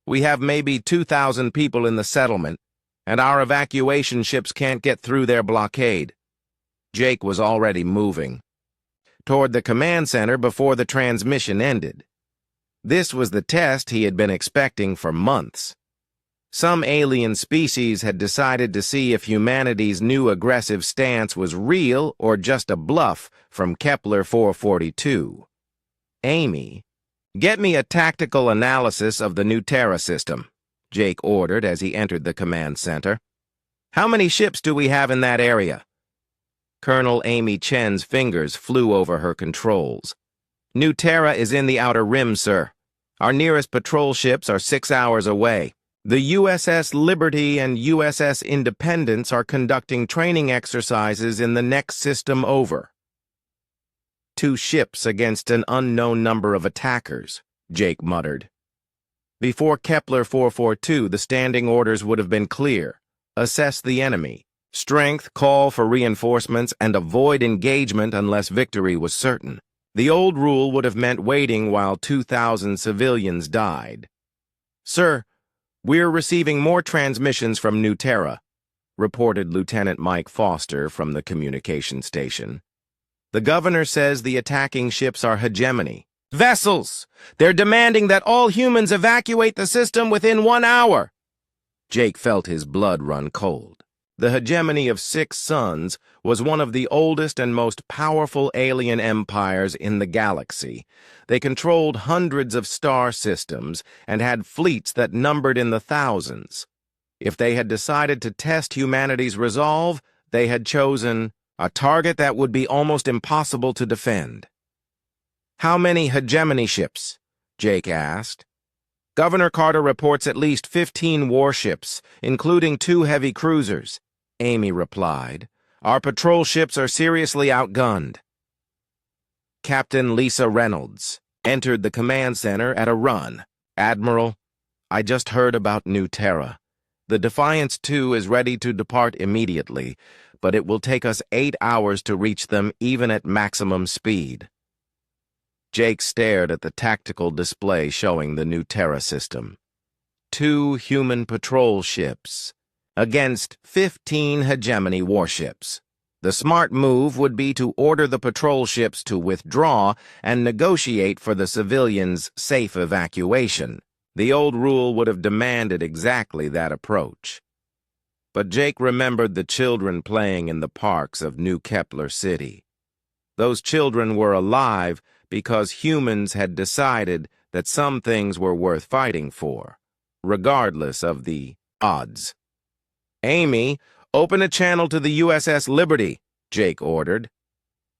We have maybe 2,000 people in the settlement, and our evacuation ships can't get through their blockade." Jake was already moving toward the command center before the transmission ended. This was the test he had been expecting for months. Some alien species had decided to see if humanity's new aggressive stance was real or just a bluff from Kepler 442. "Amy, get me a tactical analysis of the New Terra system," Jake ordered as he entered the command center. "How many ships do we have in that area?" Colonel Amy Chen's fingers flew over her controls. "New Terra is in the Outer Rim, sir. Our nearest patrol ships are 6 hours away. The USS Liberty and USS Independence are conducting training exercises in the next system over." 2 ships against an unknown number of attackers, Jake muttered. Before Kepler 442, the standing orders would have been clear. Assess the enemy. Strength, call for reinforcements, and avoid engagement unless victory was certain. The old rule would have meant waiting while 2,000 civilians died. "Sir, we're receiving more transmissions from New Terra," reported Lieutenant Mike Foster from the communication station. "The governor says the attacking ships are hegemony. Vessels! They're demanding that all humans evacuate the system within 1 hour." Jake felt his blood run cold. The hegemony of 6 suns was one of the oldest and most powerful alien empires in the galaxy. They controlled hundreds of star systems and had fleets that numbered in the thousands. If they had decided to test humanity's resolve, they had chosen a target that would be almost impossible to defend. "How many hegemony ships?" Jake asked. "Governor Carter reports at least 15 warships, including 2 heavy cruisers," Amy replied. "Our patrol ships are seriously outgunned." Captain Lisa Reynolds entered the command center at a run. "Admiral, I just heard about New Terra. The Defiance 2 is ready to depart immediately, but it will take us 8 hours to reach them even at maximum speed." Jake stared at the tactical display showing the New Terra system. 2 human patrol ships against 15 hegemony warships. The smart move would be to order the patrol ships to withdraw and negotiate for the civilians' safe evacuation. The old rule would have demanded exactly that approach. But Jake remembered the children playing in the parks of New Kepler City. Those children were alive because humans had decided that some things were worth fighting for, regardless of the odds. "Amy, open a channel to the USS Liberty," Jake ordered.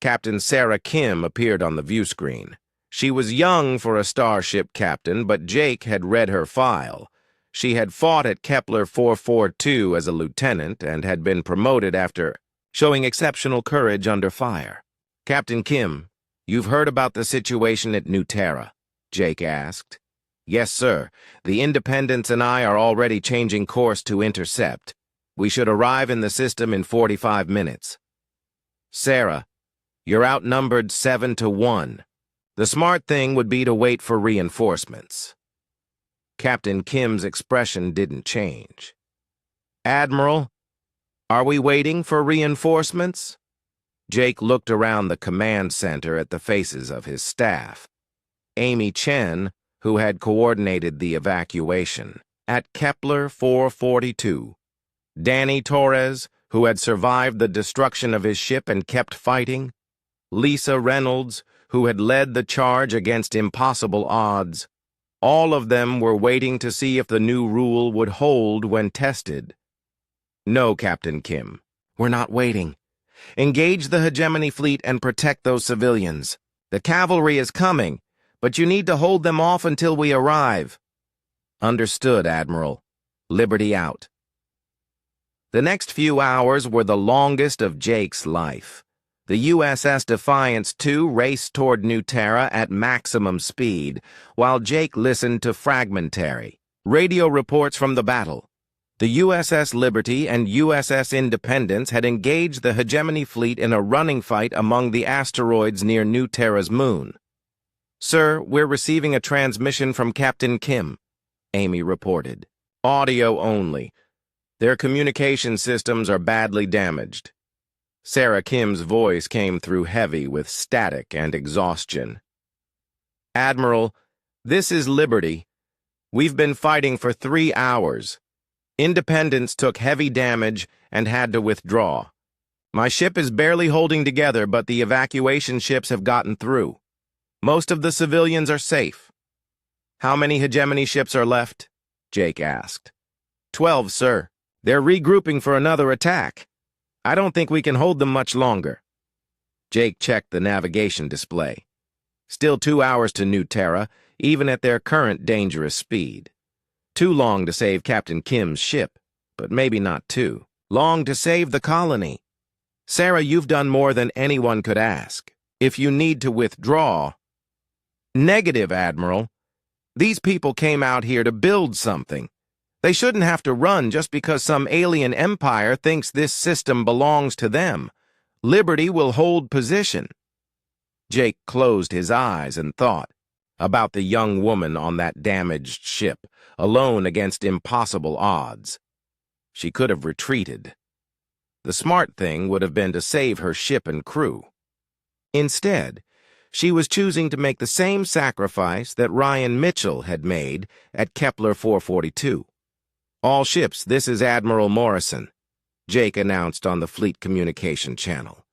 Captain Sarah Kim appeared on the view screen. She was young for a starship captain, but Jake had read her file. She had fought at Kepler 442 as a lieutenant and had been promoted after showing exceptional courage under fire. "Captain Kim, you've heard about the situation at New Terra?" Jake asked. "Yes, sir. The Independence and I are already changing course to intercept. We should arrive in the system in 45 minutes. Sarah, you're outnumbered 7-1. The smart thing would be to wait for reinforcements." Captain Kim's expression didn't change. "Admiral, are we waiting for reinforcements?" Jake looked around the command center at the faces of his staff. Amy Chen, who had coordinated the evacuation, at Kepler 442. Danny Torres, who had survived the destruction of his ship and kept fighting, Lisa Reynolds, who had led the charge against impossible odds. All of them were waiting to see if the new rule would hold when tested. "No, Captain Kim, we're not waiting. Engage the hegemony fleet and protect those civilians. The cavalry is coming, but you need to hold them off until we arrive." "Understood, Admiral. Liberty out." The next few hours were the longest of Jake's life. The USS Defiance II raced toward New Terra at maximum speed, while Jake listened to fragmentary radio reports from the battle. The USS Liberty and USS Independence had engaged the hegemony fleet in a running fight among the asteroids near New Terra's moon. "Sir, we're receiving a transmission from Captain Kim," Amy reported. "Audio only. Their communication systems are badly damaged." Sarah Kim's voice came through heavy with static and exhaustion. "Admiral, this is Liberty. We've been fighting for 3 hours. Independence took heavy damage and had to withdraw. My ship is barely holding together, but the evacuation ships have gotten through. Most of the civilians are safe." "How many hegemony ships are left?" Jake asked. 12, sir. They're regrouping for another attack. I don't think we can hold them much longer." Jake checked the navigation display. Still 2 hours to New Terra, even at their current dangerous speed. Too long to save Captain Kim's ship, but maybe not too long to save the colony. "Sarah, you've done more than anyone could ask. If you need to withdraw—" "Negative, Admiral. These people came out here to build something. They shouldn't have to run just because some alien empire thinks this system belongs to them. Liberty will hold position." Jake closed his eyes and thought about the young woman on that damaged ship, alone against impossible odds. She could have retreated. The smart thing would have been to save her ship and crew. Instead, she was choosing to make the same sacrifice that Ryan Mitchell had made at Kepler 442. "All ships, this is Admiral Morrison," Jake announced on the fleet communication channel.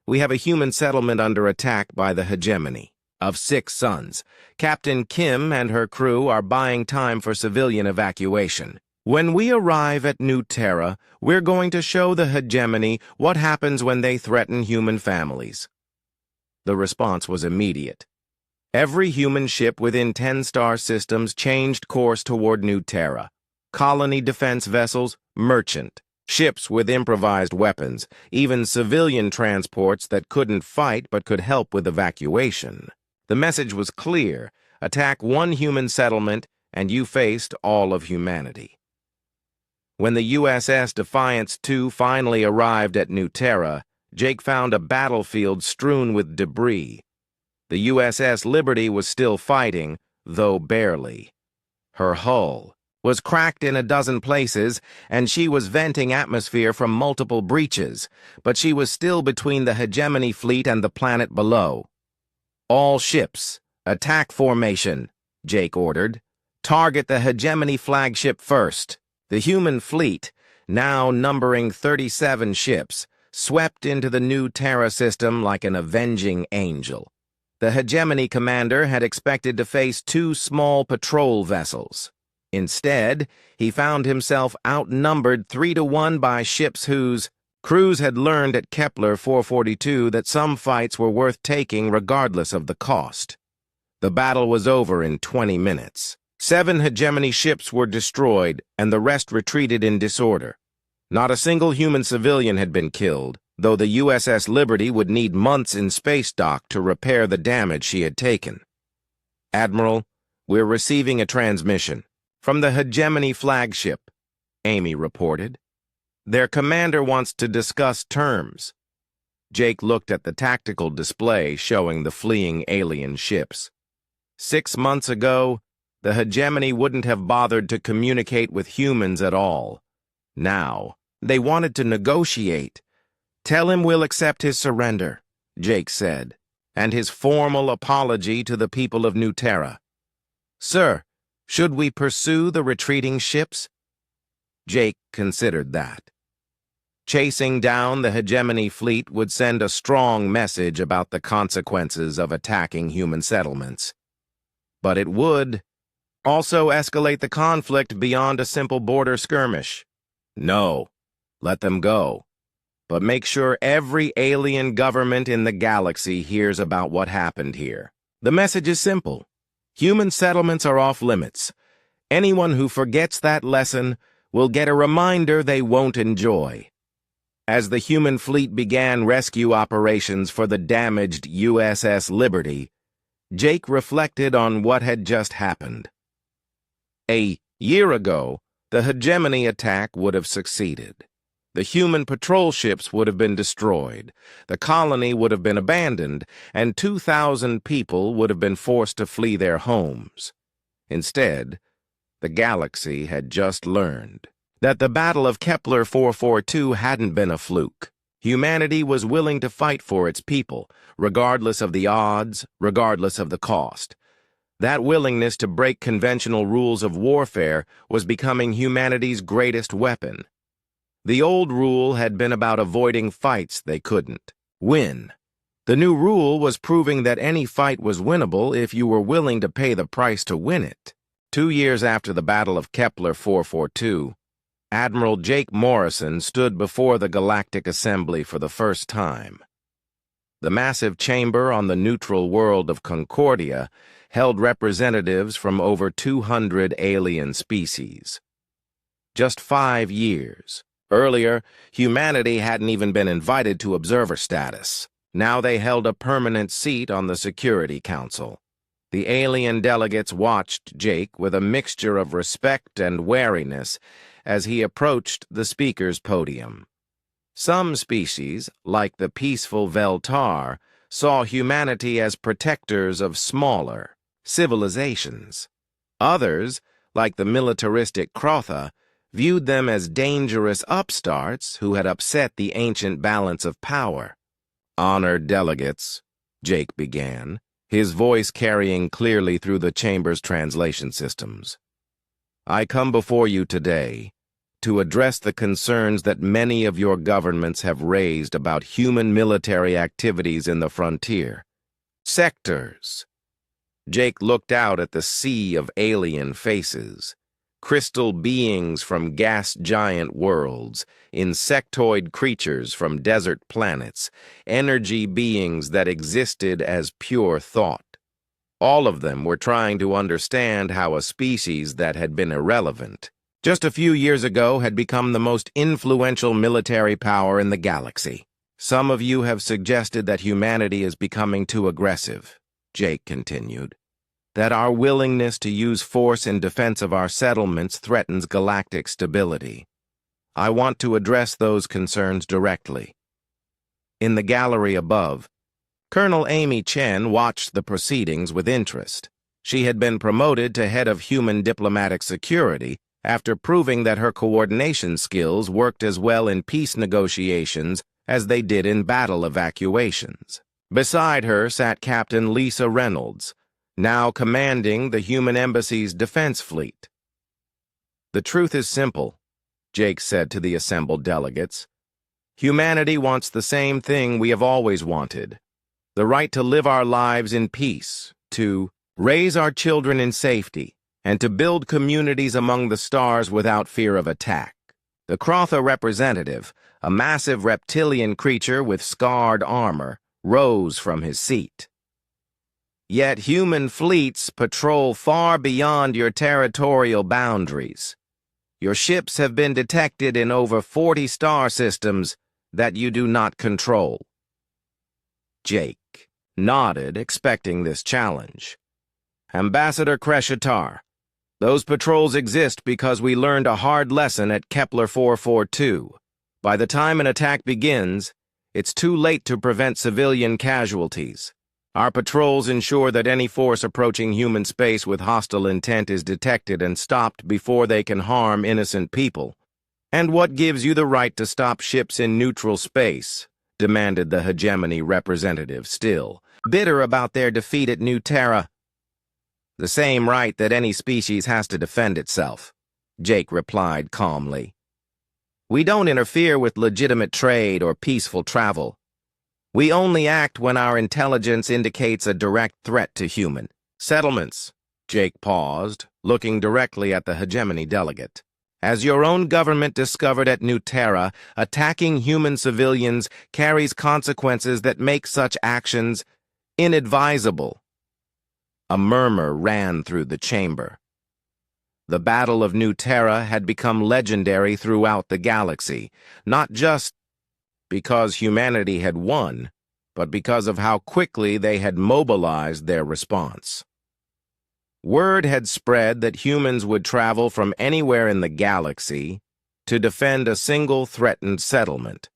"We have a human settlement under attack by the hegemony of 6 suns. Captain Kim and her crew are buying time for civilian evacuation. When we arrive at New Terra, we're going to show the hegemony what happens when they threaten human families." The response was immediate. Every human ship within 10 star systems changed course toward New Terra. Colony defense vessels, merchant, ships with improvised weapons, even civilian transports that couldn't fight but could help with evacuation. The message was clear: attack one human settlement and you faced all of humanity. When the USS Defiance II finally arrived at New Terra, Jake found a battlefield strewn with debris. The USS Liberty was still fighting, though barely. Her hull was cracked in a dozen places, and she was venting atmosphere from multiple breaches, but she was still between the hegemony fleet and the planet below. "All ships, attack formation," Jake ordered. "Target the hegemony flagship first." The human fleet, now numbering 37 ships, swept into the New Terra system like an avenging angel. The hegemony commander had expected to face 2 small patrol vessels. Instead, he found himself outnumbered 3-1 by ships whose crews had learned at Kepler 442 that some fights were worth taking regardless of the cost. The battle was over in 20 minutes. 7 hegemony ships were destroyed, and the rest retreated in disorder. Not a single human civilian had been killed, though the USS Liberty would need months in space dock to repair the damage she had taken. "Admiral, we're receiving a transmission from the hegemony flagship," Amy reported. "Their commander wants to discuss terms." Jake looked at the tactical display showing the fleeing alien ships. 6 months ago, the hegemony wouldn't have bothered to communicate with humans at all. Now, they wanted to negotiate. "Tell him we'll accept his surrender," Jake said, "and his formal apology to the people of New Terra." "Sir, should we pursue the retreating ships?" Jake considered that. Chasing down the hegemony fleet would send a strong message about the consequences of attacking human settlements. But it would also escalate the conflict beyond a simple border skirmish. No, let them go. But make sure every alien government in the galaxy hears about what happened here. The message is simple. Human settlements are off limits. Anyone who forgets that lesson will get a reminder they won't enjoy. As the human fleet began rescue operations for the damaged USS Liberty, Jake reflected on what had just happened. A year ago, the hegemony attack would have succeeded. The human patrol ships would have been destroyed, the colony would have been abandoned, and 2,000 people would have been forced to flee their homes. Instead, the galaxy had just learned that the Battle of Kepler 442 hadn't been a fluke. Humanity was willing to fight for its people, regardless of the odds, regardless of the cost. That willingness to break conventional rules of warfare was becoming humanity's greatest weapon. The old rule had been about avoiding fights they couldn't win. The new rule was proving that any fight was winnable if you were willing to pay the price to win it. 2 years after the Battle of Kepler 442, Admiral Jake Morrison stood before the Galactic Assembly for the first time. The massive chamber on the neutral world of Concordia held representatives from over 200 alien species. Just 5 years earlier, humanity hadn't even been invited to observer status. Now they held a permanent seat on the Security Council. The alien delegates watched Jake with a mixture of respect and wariness as he approached the speaker's podium. Some species, like the peaceful Veltar, saw humanity as protectors of smaller civilizations. Others, like the militaristic Krotha, viewed them as dangerous upstarts who had upset the ancient balance of power. "Honored delegates," Jake began, his voice carrying clearly through the chamber's translation systems. "I come before you today to address the concerns that many of your governments have raised about human military activities in the frontier. Sectors." Jake looked out at the sea of alien faces. Crystal beings from gas giant worlds, insectoid creatures from desert planets, energy beings that existed as pure thought. All of them were trying to understand how a species that had been irrelevant just a few years ago had become the most influential military power in the galaxy. "Some of you have suggested that humanity is becoming too aggressive," Jake continued. "That our willingness to use force in defense of our settlements threatens galactic stability. I want to address those concerns directly." In the gallery above, Colonel Amy Chen watched the proceedings with interest. She had been promoted to head of human diplomatic security after proving that her coordination skills worked as well in peace negotiations as they did in battle evacuations. Beside her sat Captain Lisa Reynolds, now commanding the human embassy's defense fleet. "The truth is simple," Jake said to the assembled delegates. "Humanity wants the same thing we have always wanted: the right to live our lives in peace, to raise our children in safety, and to build communities among the stars without fear of attack." The Krotha representative, a massive reptilian creature with scarred armor, rose from his seat. "Yet human fleets patrol far beyond your territorial boundaries. Your ships have been detected in over 40 star systems that you do not control." Jake nodded, expecting this challenge. "Ambassador Kreshatar, those patrols exist because we learned a hard lesson at Kepler 442. By the time an attack begins, it's too late to prevent civilian casualties. Our patrols ensure that any force approaching human space with hostile intent is detected and stopped before they can harm innocent people." "And what gives you the right to stop ships in neutral space?" demanded the hegemony representative, still bitter about their defeat at New Terra. "The same right that any species has to defend itself," Jake replied calmly. We don't interfere with legitimate trade or peaceful travel. We only act when our intelligence indicates a direct threat to human settlements. Jake paused, looking directly at the hegemony delegate. As your own government discovered at New Terra, attacking human civilians carries consequences that make such actions inadvisable. A murmur ran through the chamber. The Battle of New Terra had become legendary throughout the galaxy, not just because humanity had won, but because of how quickly they had mobilized their response. Word had spread that humans would travel from anywhere in the galaxy to defend a single threatened settlement.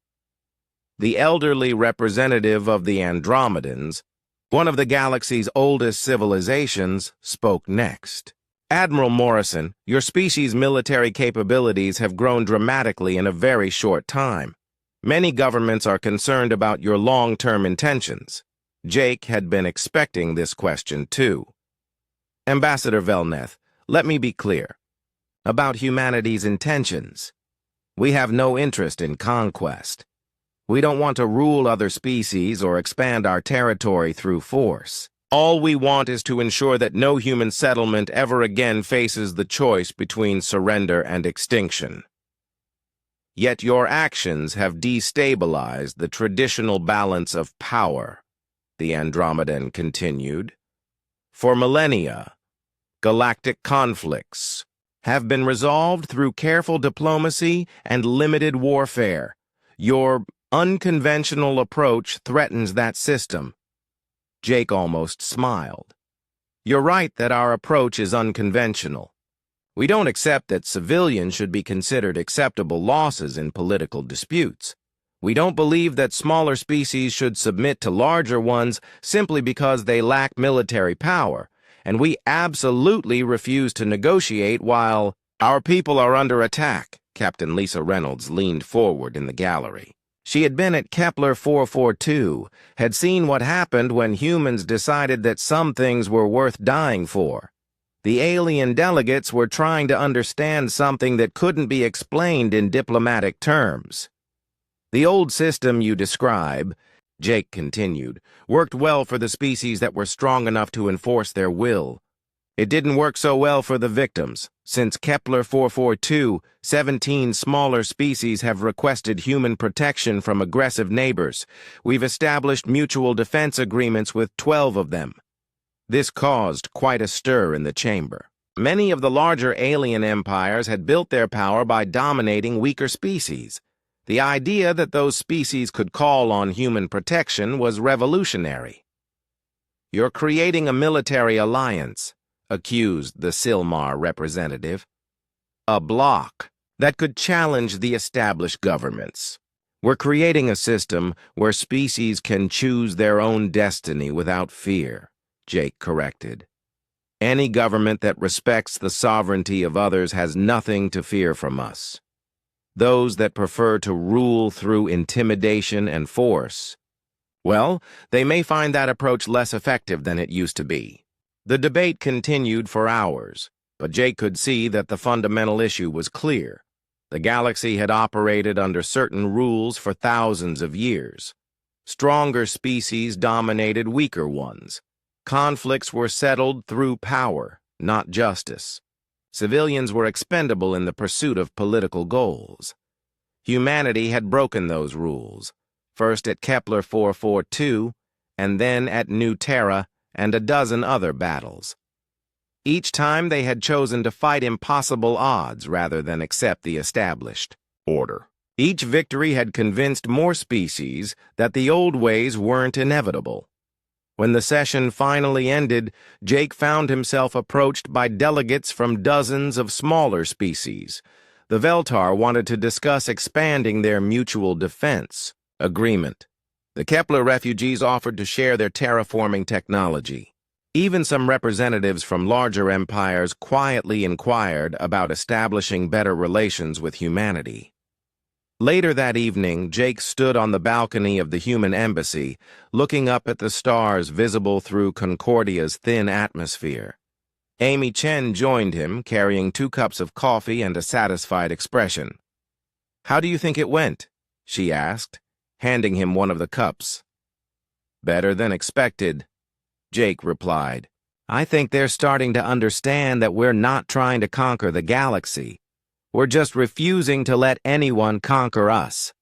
The elderly representative of the Andromedans, one of the galaxy's oldest civilizations, spoke next. Admiral Morrison, your species' military capabilities have grown dramatically in a very short time. Many governments are concerned about your long-term intentions. Jake had been expecting this question too. Ambassador Velneth, let me be clear. About humanity's intentions. We have no interest in conquest. We don't want to rule other species or expand our territory through force. All we want is to ensure that no human settlement ever again faces the choice between surrender and extinction. Yet your actions have destabilized the traditional balance of power, the Andromedan continued. For millennia, galactic conflicts have been resolved through careful diplomacy and limited warfare. Your unconventional approach threatens that system. Jake almost smiled. You're right that our approach is unconventional. We don't accept that civilians should be considered acceptable losses in political disputes. We don't believe that smaller species should submit to larger ones simply because they lack military power, and we absolutely refuse to negotiate while our people are under attack. Captain Lisa Reynolds leaned forward in the gallery. She had been at Kepler 442, had seen what happened when humans decided that some things were worth dying for. The alien delegates were trying to understand something that couldn't be explained in diplomatic terms. The old system you describe, Jake continued, worked well for the species that were strong enough to enforce their will. It didn't work so well for the victims. Since Kepler 442, 17 smaller species have requested human protection from aggressive neighbors. We've established mutual defense agreements with 12 of them. This caused quite a stir in the chamber. Many of the larger alien empires had built their power by dominating weaker species. The idea that those species could call on human protection was revolutionary. You're creating a military alliance, accused the Silmar representative. A bloc that could challenge the established governments. We're creating a system where species can choose their own destiny without fear, Jake corrected. Any government that respects the sovereignty of others has nothing to fear from us. Those that prefer to rule through intimidation and force, well, they may find that approach less effective than it used to be. The debate continued for hours, but Jake could see that the fundamental issue was clear. The galaxy had operated under certain rules for thousands of years. Stronger species dominated weaker ones. Conflicts were settled through power, not justice. Civilians were expendable in the pursuit of political goals. Humanity had broken those rules, first at Kepler 442, and then at New Terra and a dozen other battles. Each time they had chosen to fight impossible odds rather than accept the established order. Each victory had convinced more species that the old ways weren't inevitable. When the session finally ended, Jake found himself approached by delegates from dozens of smaller species. The Veltar wanted to discuss expanding their mutual defense agreement. The Kepler refugees offered to share their terraforming technology. Even some representatives from larger empires quietly inquired about establishing better relations with humanity. Later that evening, Jake stood on the balcony of the human embassy, looking up at the stars visible through Concordia's thin atmosphere. Amy Chen joined him, carrying 2 cups of coffee and a satisfied expression. "How do you think it went?" she asked, handing him one of the cups. "Better than expected," Jake replied. "I think they're starting to understand that we're not trying to conquer the galaxy. We're just refusing to let anyone conquer us."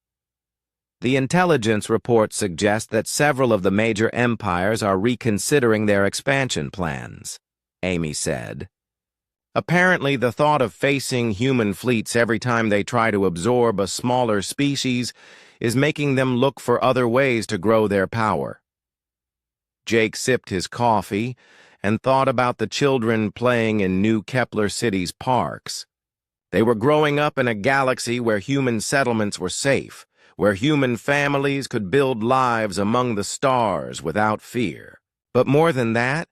The intelligence reports suggest that several of the major empires are reconsidering their expansion plans, Amy said. Apparently, the thought of facing human fleets every time they try to absorb a smaller species is making them look for other ways to grow their power. Jake sipped his coffee and thought about the children playing in New Kepler City's parks. They were growing up in a galaxy where human settlements were safe, where human families could build lives among the stars without fear. But more than that,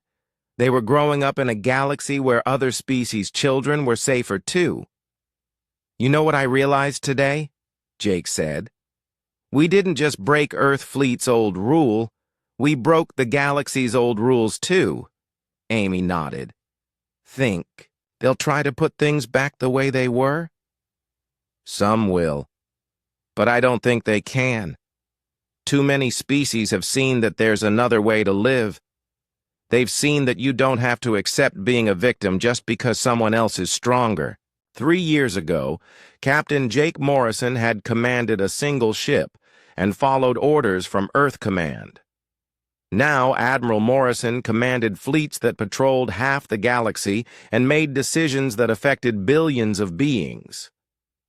they were growing up in a galaxy where other species' children were safer too. "You know what I realized today?" Jake said. "We didn't just break Earth Fleet's old rule, we broke the galaxy's old rules too." Amy nodded. "Think they'll try to put things back the way they were?" "Some will, but I don't think they can. Too many species have seen that there's another way to live. They've seen that you don't have to accept being a victim just because someone else is stronger." 3 years ago, Captain Jake Morrison had commanded a single ship and followed orders from Earth Command. Now, Admiral Morrison commanded fleets that patrolled half the galaxy and made decisions that affected billions of beings.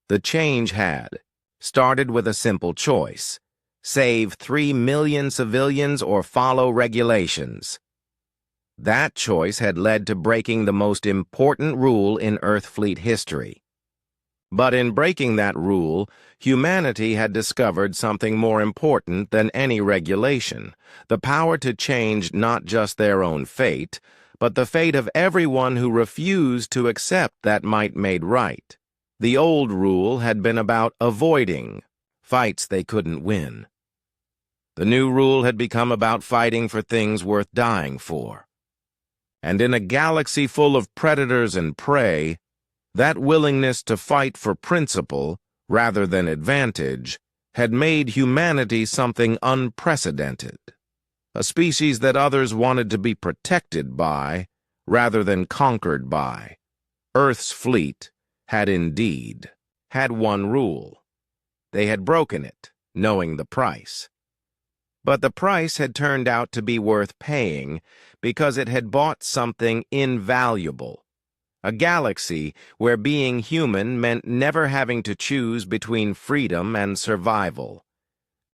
The change had started with a simple choice: save 3 million civilians or follow regulations. That choice had led to breaking the most important rule in Earth Fleet history. But in breaking that rule, humanity had discovered something more important than any regulation: the power to change not just their own fate, but the fate of everyone who refused to accept that might made right. The old rule had been about avoiding fights they couldn't win. The new rule had become about fighting for things worth dying for. And in a galaxy full of predators and prey, that willingness to fight for principle, rather than advantage, had made humanity something unprecedented. A species that others wanted to be protected by, rather than conquered by. Earth's fleet had indeed had one rule. They had broken it, knowing the price. But the price had turned out to be worth paying because it had bought something invaluable: a galaxy where being human meant never having to choose between freedom and survival.